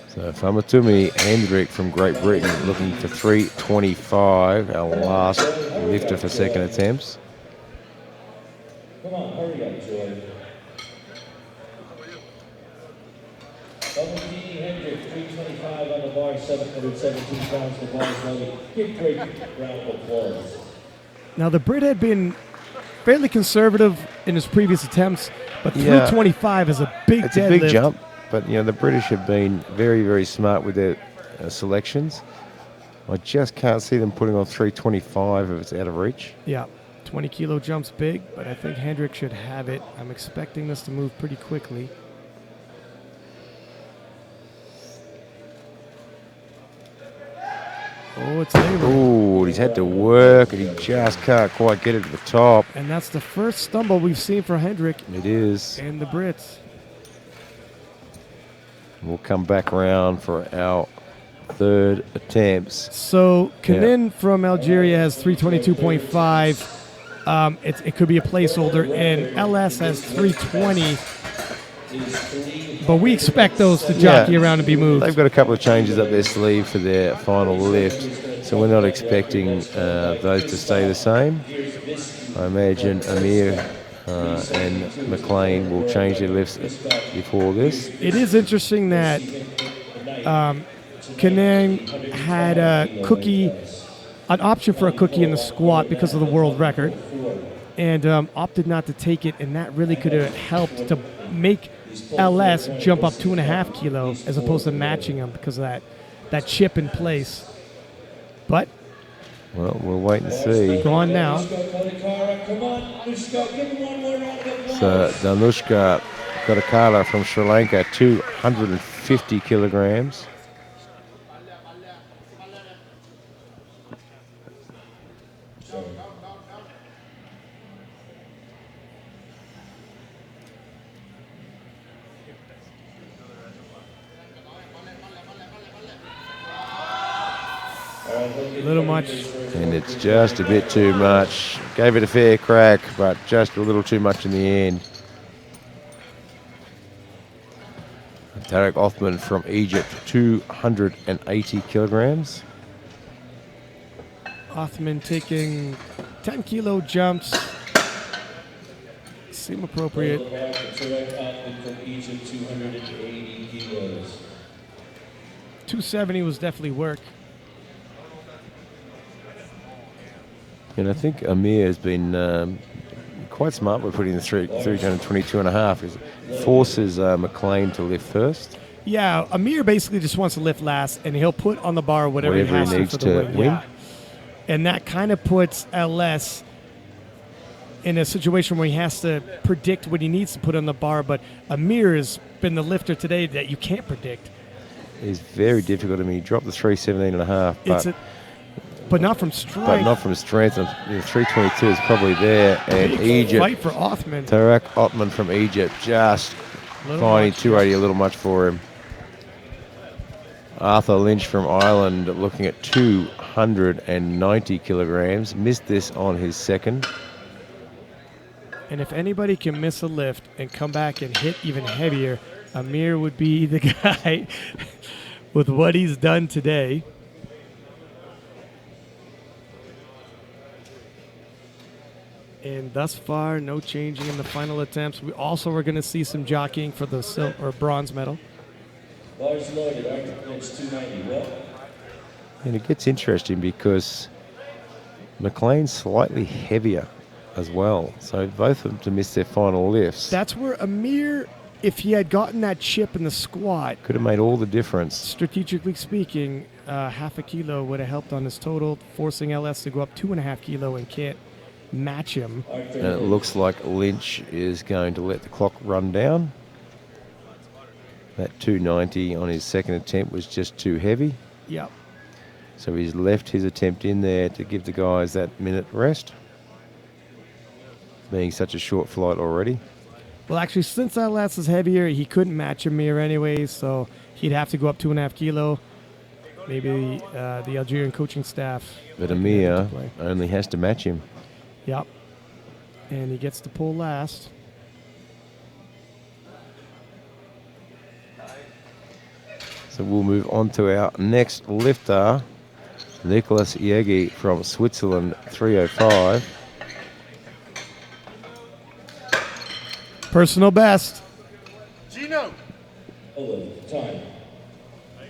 So Famatumi Hendrick from Great Britain looking for 325, our last lifter for second attempts. Come on, hurry up, Joy. Famatini Hendrick, 325 on the bar, 717 pounds for bars loaded. Give great round of applause. Now, the Brit had been fairly conservative in his previous attempts, but Yeah. 325 is a big It's deadlift. a big jump, but you know the British have been very, very smart with their selections. I just can't see them putting on 325 if it's out of reach. Yeah, 20 kilo jump's big, but I think Hendrick should have it. I'm expecting this to move pretty quickly. Oh, it's labor. Ooh, he's had to work and he just can't quite get it to the top. And that's the first stumble we've seen for Hendrick It is. and the Brits. We'll come back around for our third attempts. So Kanin from Algeria has 322.5. It could be a placeholder, and LS has 320. But we expect those to jockey around and be moved. They've got a couple of changes up their sleeve for their final lift, so we're not expecting those to stay the same. I imagine Amir and McLean will change their lifts before this. It is interesting that Kanin had an option for a cookie in the squat because of the world record, and opted not to take it, and that really could have helped to make LS jump up 2.5 kilo as opposed to matching him because of that chip in place. But well, we'll wait and see. Go on now. So Anushka got a Cara from Sri Lanka, 250 kilograms. A little much. And it's just a bit too much. Gave it a fair crack, but just a little too much in the end. Tarek Othman from Egypt, 280 kilograms. Othman taking 10 kilo jumps. Seem appropriate. Tarek Othman from Egypt, 280 kilos. 270 was definitely work. And I think Amir has been quite smart by putting the 322.5. It forces McLean to lift first. Yeah, Amir basically just wants to lift last, and he'll put on the bar whatever he has needs for the to win. win. Yeah. And that kind of puts LS in a situation where he has to predict what he needs to put on the bar, but Amir has been the lifter today that you can't predict. It's very difficult. I mean, he dropped the 317.5, but not from strength. But not from strength. And 322 is probably there. And Egypt. Fight for Othman. Tarek Othman from Egypt just finding 280 a little much for him. Arthur Lynch from Ireland looking at 290 kilograms. Missed this on his second. And if anybody can miss a lift and come back and hit even heavier, Amir would be the guy with what he's done today. And thus far, no changing in the final attempts. We also are going to see some jockeying for the silver or bronze medal. Large loaded, Arctic 290. What? And it gets interesting because McLean's slightly heavier as well. So both of them to miss their final lifts. That's where Amir, if he had gotten that chip in the squat, could have made all the difference. Strategically speaking, half a kilo would have helped on his total, forcing LS to go up 2.5 kilo and can't match him. And it looks like Lynch is going to let the clock run down. That 290 on his second attempt was just too heavy. Yep. So he's left his attempt in there to give the guys that minute rest. Being such a short flight already. Well, actually, since LS is heavier, he couldn't match Amir anyways, so he'd have to go up 2.5 kilo. Maybe the Algerian coaching staff. But Amir only has to match him. Yep. And he gets to pull last. So we'll move on to our next lifter, Nicolas Yeh Geet from Switzerland, 305. Personal best. Gino. Time.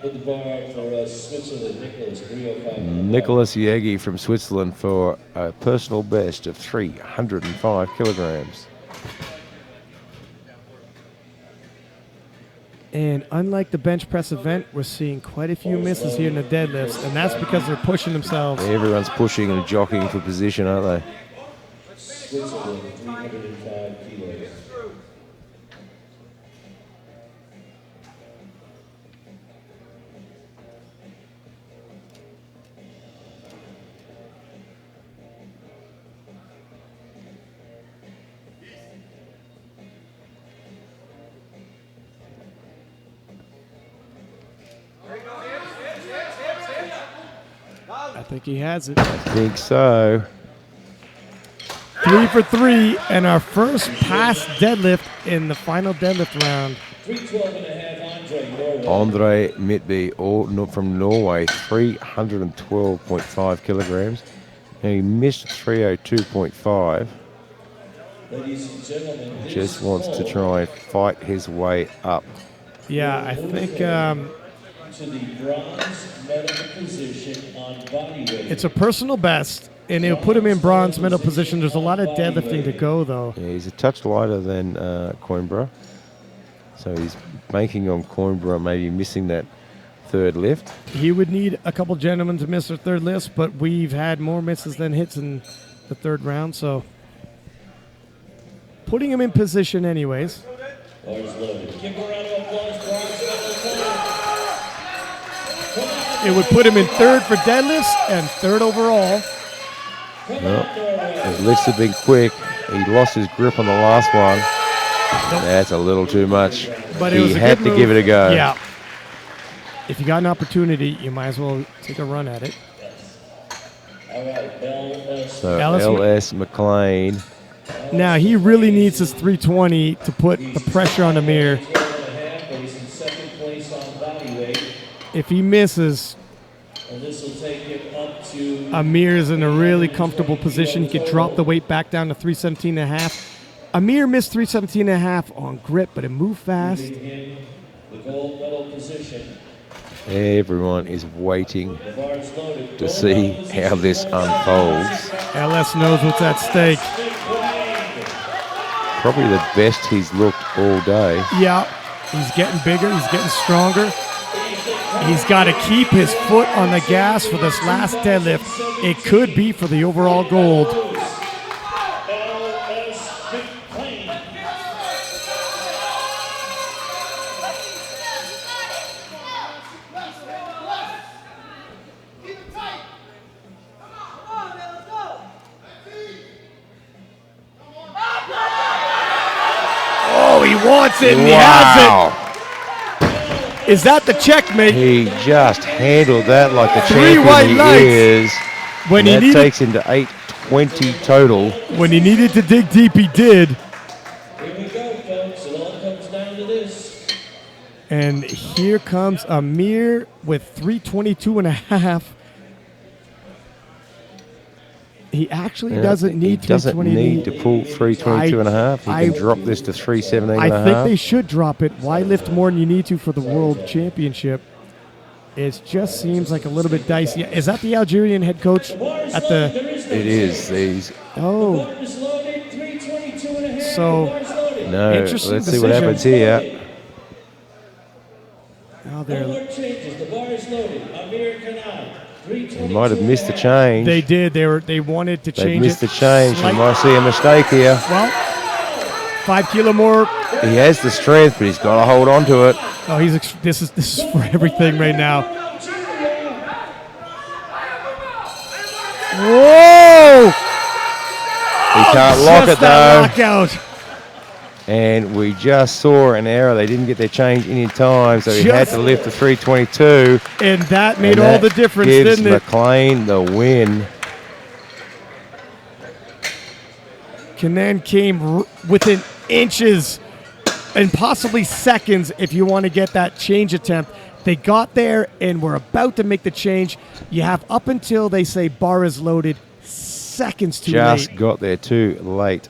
Put the bar for Switzerland, Nicolas, 305. Nicolas Yeh Geet from Switzerland for a personal best of 305 kilograms. And unlike the bench press event, we're seeing quite a few misses here in the deadlifts, and that's because they're pushing themselves. Everyone's pushing and jockeying for position, aren't they? Switzerland, 305 kilos. I think he has it. I think so. 3 for 3, and our first pass deadlift in the final deadlift round. 312.5, Andre Midday, from Norway, 312.5 kilograms. And he missed 302.5. Ladies and gentlemen, Just wants to try and fight his way up. Yeah, I think to the bronze medal position on body weight. it's a personal best, and it'll put him in bronze medal position. There's a lot of deadlifting to go, though. Yeah, he's a touch lighter than Coimbra. So he's banking on Coimbra maybe missing that third lift. He would need a couple gentlemen to miss their third lift, but we've had more misses than hits in the third round, so putting him in position anyways. Bars loaded. Give a round of applause for our It would put him in third for deadlifts and third overall. Well, his lifts have been quick. He lost his grip on the last one. That's a little too much. But it he was a had good to move. give it a go. Yeah. If you got an opportunity, you might as well take a run at it. All right, LS. So Ellis- LS McLean. Now, he really needs his 320 to put the pressure on Amir. 12.5, but he's in second place on body weight. If he misses, And this will take him up to Amir's in a really comfortable position. He could drop the weight back down to 317.5. Amir missed 317.5 on grip, but it moved fast. him the gold medal position. Everyone is waiting The bars loaded. to see how this unfolds. LS knows what's at stake. Probably the best he's looked all day. Yeah, he's getting bigger. He's getting stronger. He's got to keep his foot on the gas for this last deadlift. It could be for the overall gold. LS McLean. Oh, he wants it, and he has it. Is that the checkmate? He just handled that like the Three champion white he lights. is. When And he that needed, takes him to 820 total. when he needed to dig deep, he did. Here we go, folks. It all comes down to this. And here comes Amir with 322.5. He actually doesn't need He doesn't 320. need to pull 322.5. He can drop this to 317.5. I think they should drop it. Why lift more than you need to for the world championship? It just seems like a little bit dicey. Is that the Algerian head coach at the? It is. These. Oh, Bars loaded. 322.5. So- Bars loaded. No, let's Interesting see what decision. happens here. now No they're. more changes. The bar is loaded. Amir Khanal. He might have missed the change. They did. They wanted to They've change missed it. the change. We slight- might see a mistake here. Well, 5 kilo more. He has the strength, but he's got to hold on to it. Oh, this is for everything right now. Whoa! He can't lock Just it that though. lockout. And we just saw an error. They didn't get their change in time, so he had Just- to lift the 322. And that made and all that the difference, gives didn't it? McLean the win. Kanan came within inches and possibly seconds if you want to get that change attempt. They got there and were about to make the change. You have up until they say bar is loaded, seconds too Just late. got there too late.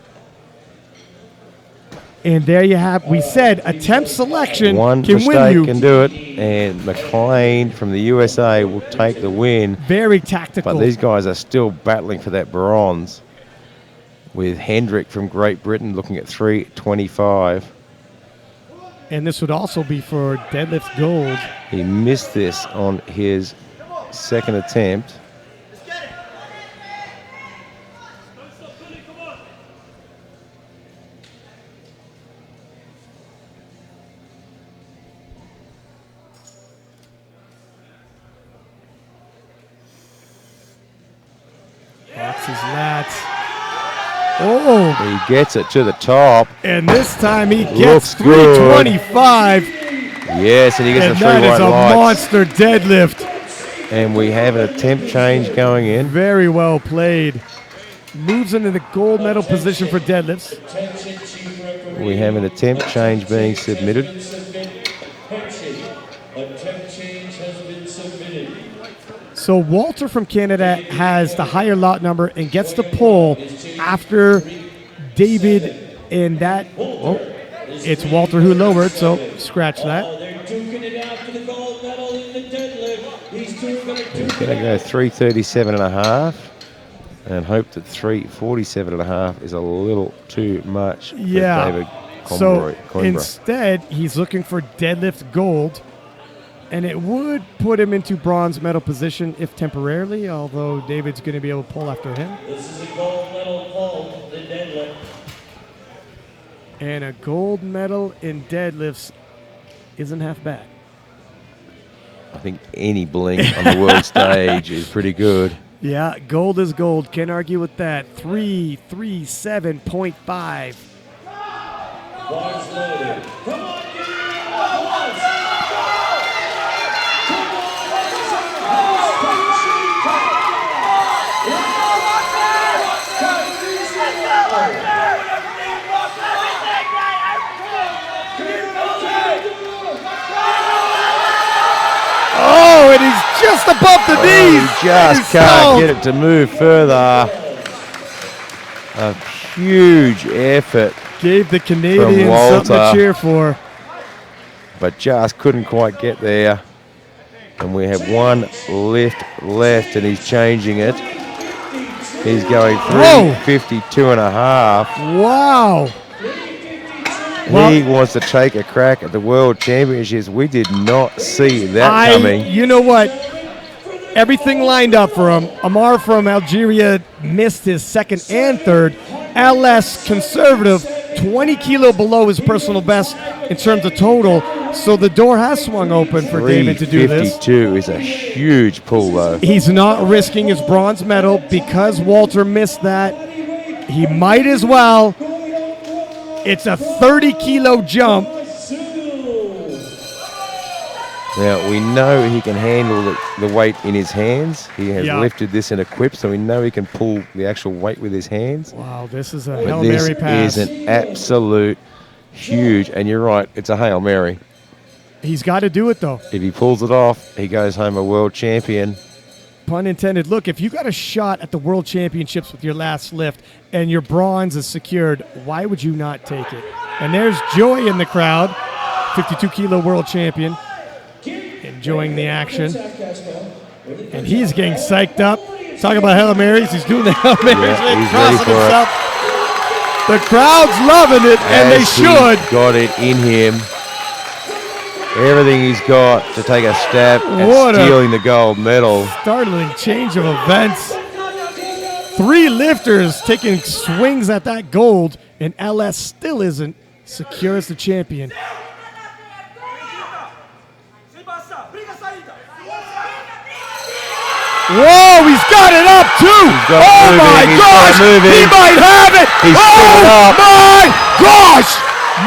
And there you have, we said attempt selection One can win mistake you. can do it, and McLean from the USA will take the win. Very tactical. But these guys are still battling for that bronze, with Hendrick from Great Britain looking at 325. And this would also be for deadlift gold. He missed this on his second attempt. That's his lats. Oh, He gets it to the top. and this time he Looks gets good. 325. Yes, and he gets And the three that is white a lights. monster deadlift. And we have an attempt change going in. Very well played. Moves into the gold medal position for deadlifts. We have an attempt change being submitted. So Walter from Canada has the higher lot number and gets the pull after David, and that, oh, it's Walter who lowered, so scratch that. They're duking it out for the gold medal in the deadlift. These two are going to He's going to go 337.5 and hope that 347.5 is a little too much for David So Coimbra. instead, he's looking for deadlift gold, and it would put him into bronze medal position if temporarily, although David's going to be able to pull after him. This is a gold medal pull, the deadlift. And a gold medal in deadlifts isn't half bad. I think any blink on the world stage is pretty good. Yeah, gold is gold. Can't argue with that. 337.5. Bars loaded. Come on, give me once. Oh, and he's just above the knees. He just can't get it to move further. A huge effort, Gave the Canadians something to Walter. cheer for. but just couldn't quite get there. And we have one lift left, and he's changing it. He's going 352.5. Wow. He wants to take a crack at the World Championships. We did not see that coming. You know what? Everything lined up for him. Amar from Algeria missed his second and third. LS conservative, 20 kilo below his personal best in terms of total. So the door has swung open for David to do this. 352 is a huge pull, though. He's not risking his bronze medal because Walter missed that. He might as well. It's a 30 kilo jump. Now, we know he can handle the weight in his hands. He has lifted this in a quip, so we know he can pull the actual weight with his hands. Wow, this is a But Hail this Mary pass. is an absolute huge, and you're right, it's a Hail Mary. He's got to do it, though. If he pulls it off, he goes home a world champion. Pun intended. Look, if you got a shot at the World Championships with your last lift and your bronze is secured, why would you not take it? And there's Joy in the crowd, 52 kilo world champion, enjoying the action. And he's getting psyched up. Talking about Hail Marys. He's doing the Hail Marys. Yeah, he's crossing ready for himself. The crowd's loving it, and they As should. he's got it in him. Everything he's got to take a stab What at a- stealing the gold medal. Startling change of events. 3 lifters taking swings at that gold, and LS still isn't secure as the champion. Whoa, he's got it up too! got it Oh moving, my he's got gosh! it moving. He might have it! He's stood it Oh up. my gosh!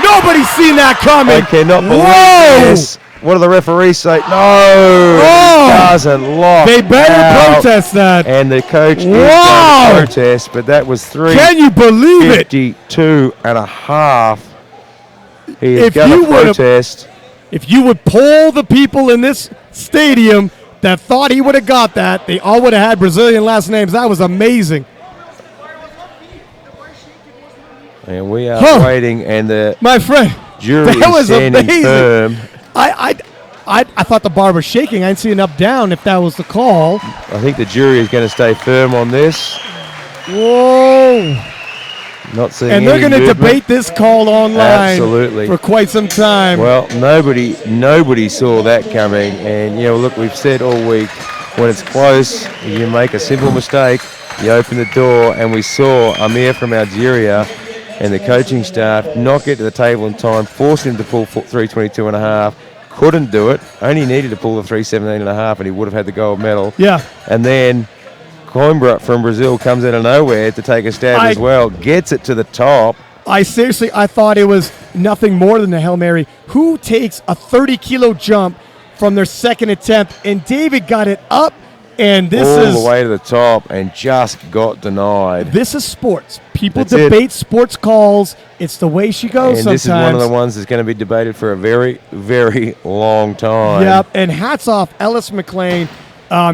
Nobody's seen that coming! I cannot believe Whoa! this. What do the referees say? No! Oh! It doesn't lock They better out. protest that. And the coach is Wow! going to protest, but that was Can you believe it? 352.5. He is If going you to would've- protest. If you would poll the people in this stadium that thought he would have got that, they all would have had Brazilian last names. That was amazing. And we are Huh. waiting, and the My friend, jury that is was standing amazing. firm. I thought the bar was shaking. I didn't see an up down if that was the call. I think the jury is going to stay firm on this. Whoa. Not seeing And they're any going to movement. debate this call online Absolutely. for quite some time. Well, nobody saw that coming. And, look, we've said all week, when it's close, you make a simple mistake, you open the door, and we saw Amir from Algeria and the coaching staff not get to the table in time, forced him to pull 322.5, couldn't do it, only needed to pull the 317.5, and he would have had the gold medal. Yeah. And then Coimbra from Brazil comes out of nowhere to take a stab as well, gets it to the top. I thought it was nothing more than a Hail Mary. Who takes a 30 kilo jump from their second attempt, and David got it up, and this all is the way to the top and just got denied. this is sports. People That's debate sports calls. It's the way she goes And sometimes. this is one of the ones that's going to be debated for a very, very long time. Yep, and hats off Ellis McLean.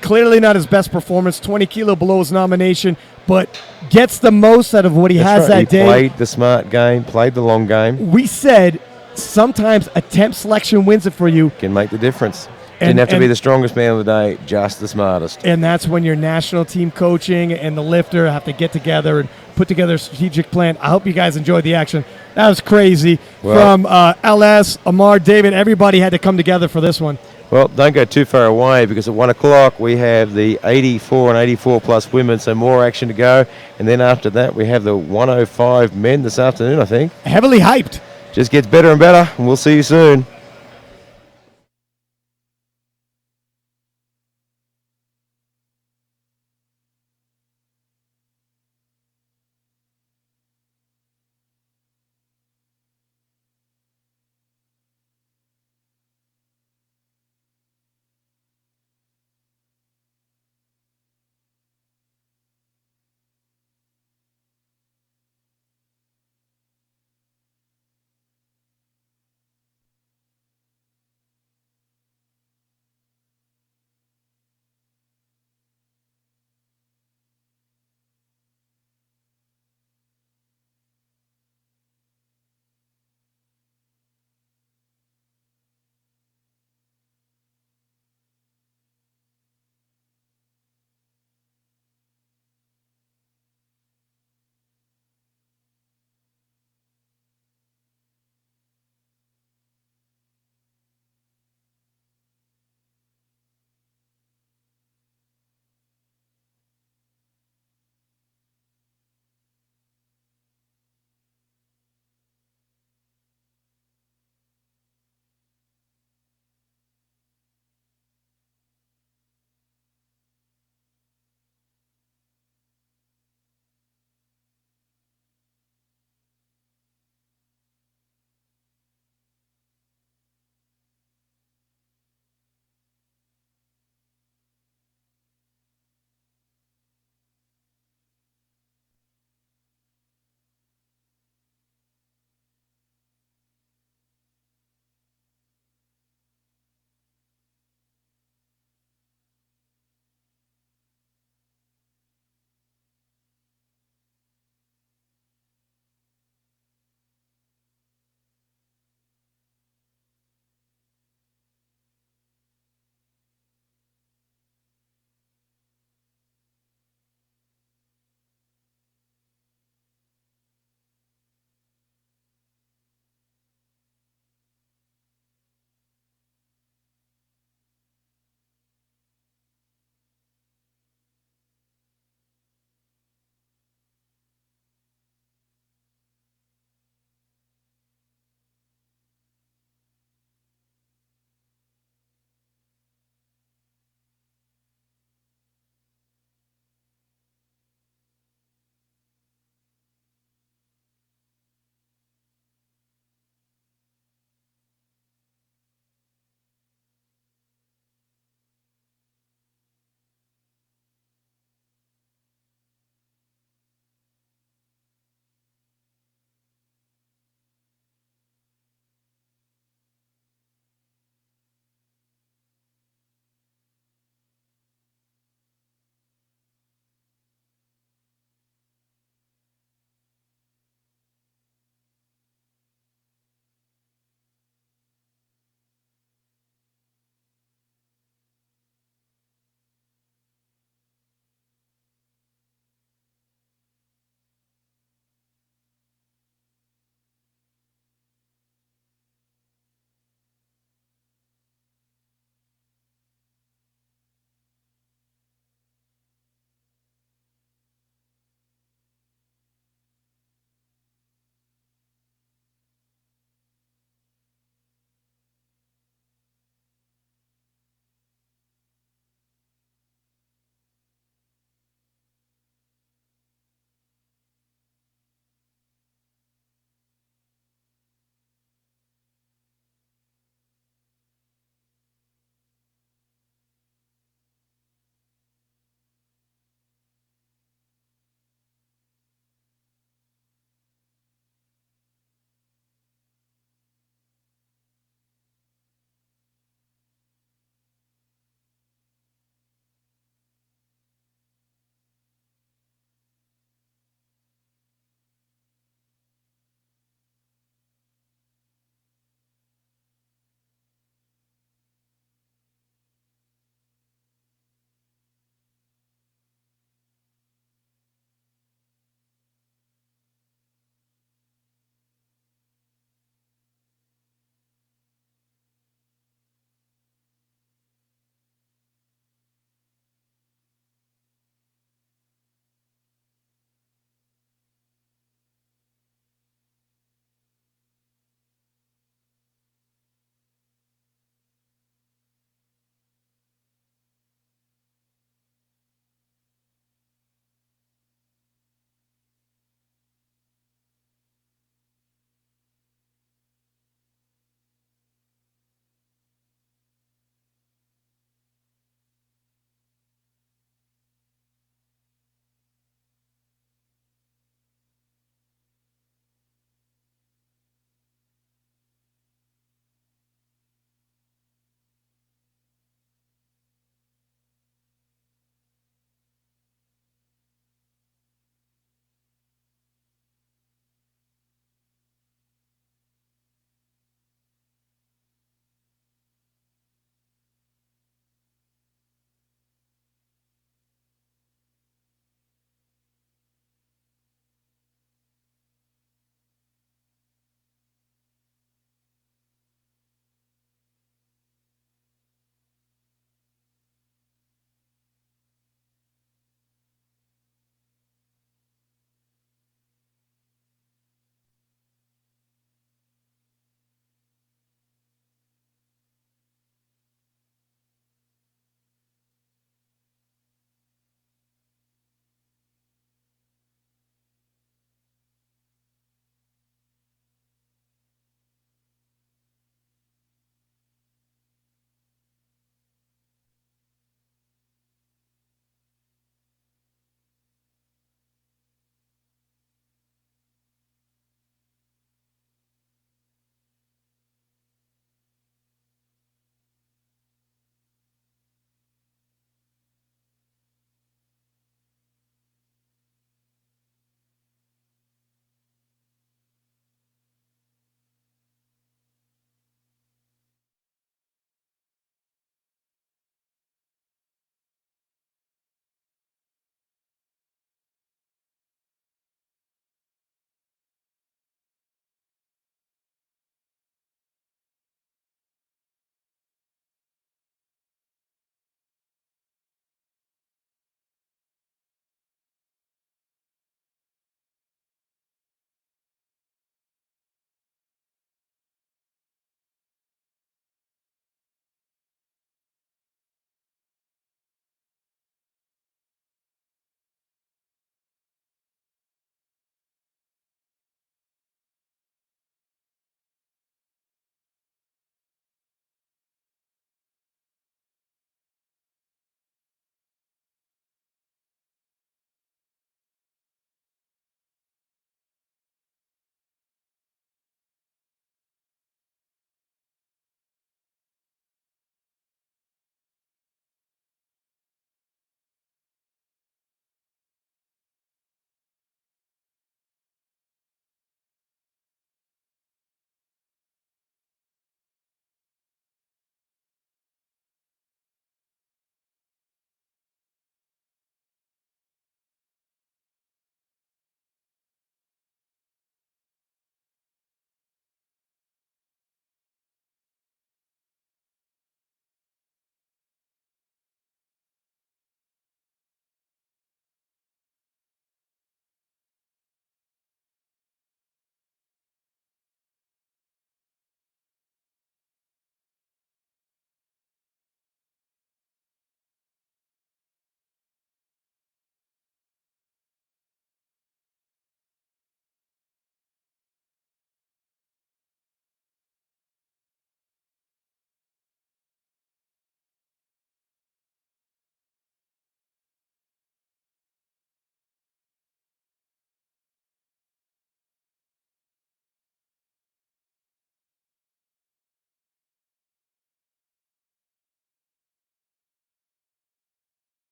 Clearly not his best performance, 20 kilo below his nomination, but gets the most out of what he has that He day. played the smart game, played the long game. We said sometimes attempt selection wins it for you, Can make the difference. And- Didn't have to and- be the strongest man of the day, just the smartest. and that's when your national team coaching and the lifter have to get together and put together a strategic plan. I hope you guys enjoyed the action. That was crazy. Well- From LS, Amar, David, everybody had to come together for this one. Well, don't go too far away because at 1 o'clock we have the 84 and 84 plus women, so more action to go. And then after that we have the 105 men this afternoon, I think. Heavily hyped. Just gets better and better, and we'll see you soon.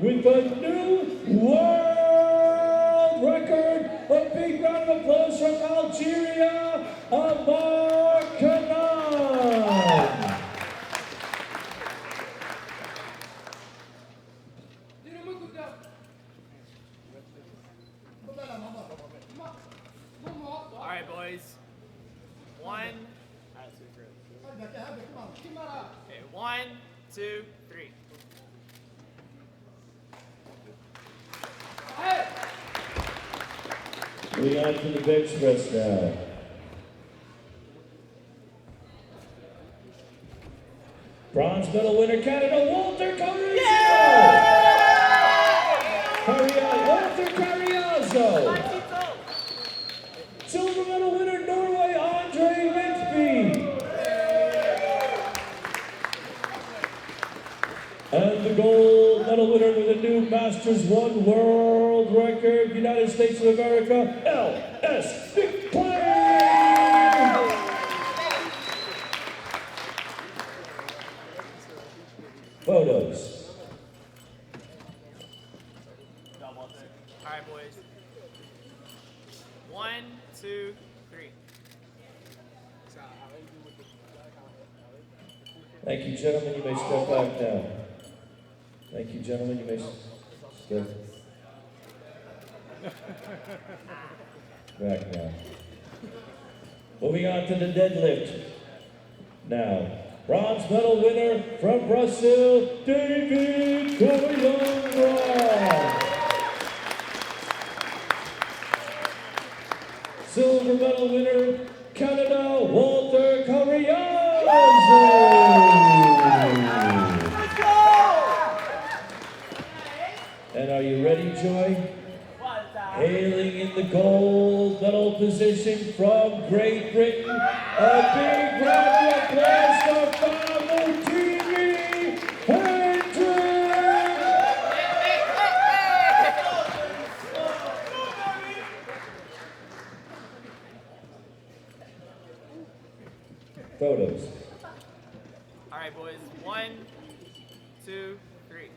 With a new world record, a big round of applause from Algeria, Othman. All right, boys. One. Okay, 1, 2, 3. Moving on to the bench press now. Bronze medal winner, Canada, Walter Walter Carriazo. Silver medal winner, Norway, Andre Lynch. And the gold medal winner with a new Masters 1 world record, United States of America, L.S. McClain. Photos. All right, boys. 1, 2, 3. Thank you, gentlemen. You may step back now. Thank you, gentlemen. You may step back now. Moving on to the deadlift. Now, bronze medal winner from Brazil, David Coimbra. Silver medal winner, Canada, Walter Carriazo. And are you ready, Joy? Hailing in the gold medal position from Great Britain, a big round of applause for Famotimi Hendrick! Photos. All right, boys. 1, 2, 3.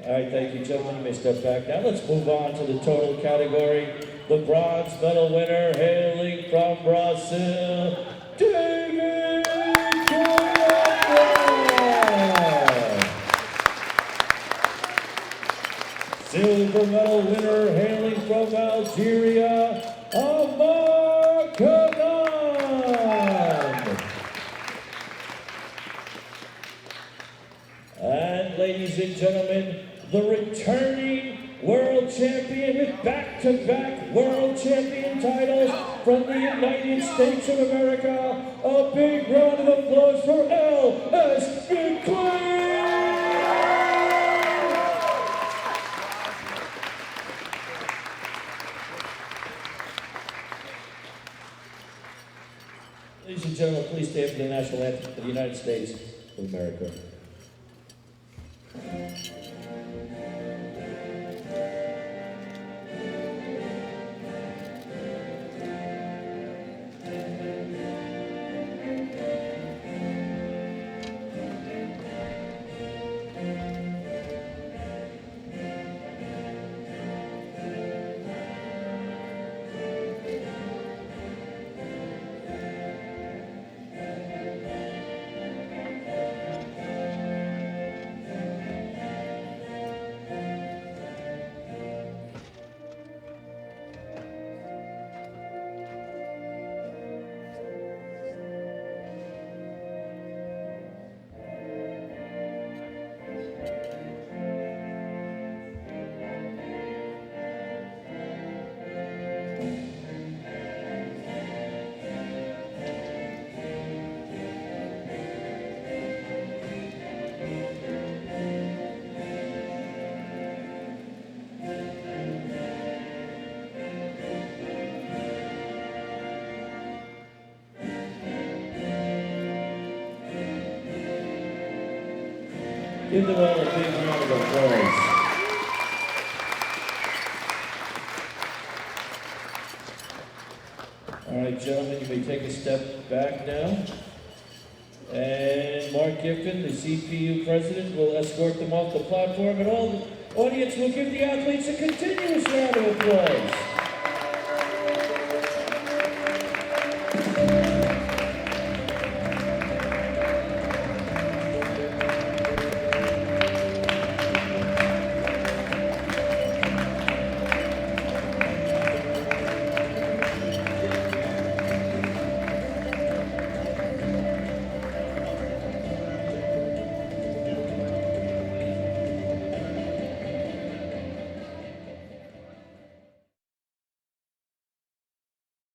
All right, thank you, gentlemen. You may step back now. Let's move on to the total category. The bronze medal winner, hailing from Brazil, David Coimbra. Silver medal winner, hailing from Algeria, Othman. And ladies and gentlemen, the returning world champion with back-to-back world champion titles from the United States of America. A big round of applause for L.S. McClain! Ladies and gentlemen, please stand for the national anthem of the United States of America. Give them all a big round of applause. All right, gentlemen, you may take a step back now. And And Mark Giffen, the CPU president, will escort them off the platform, and all the audience will give the athletes a continuous round of applause.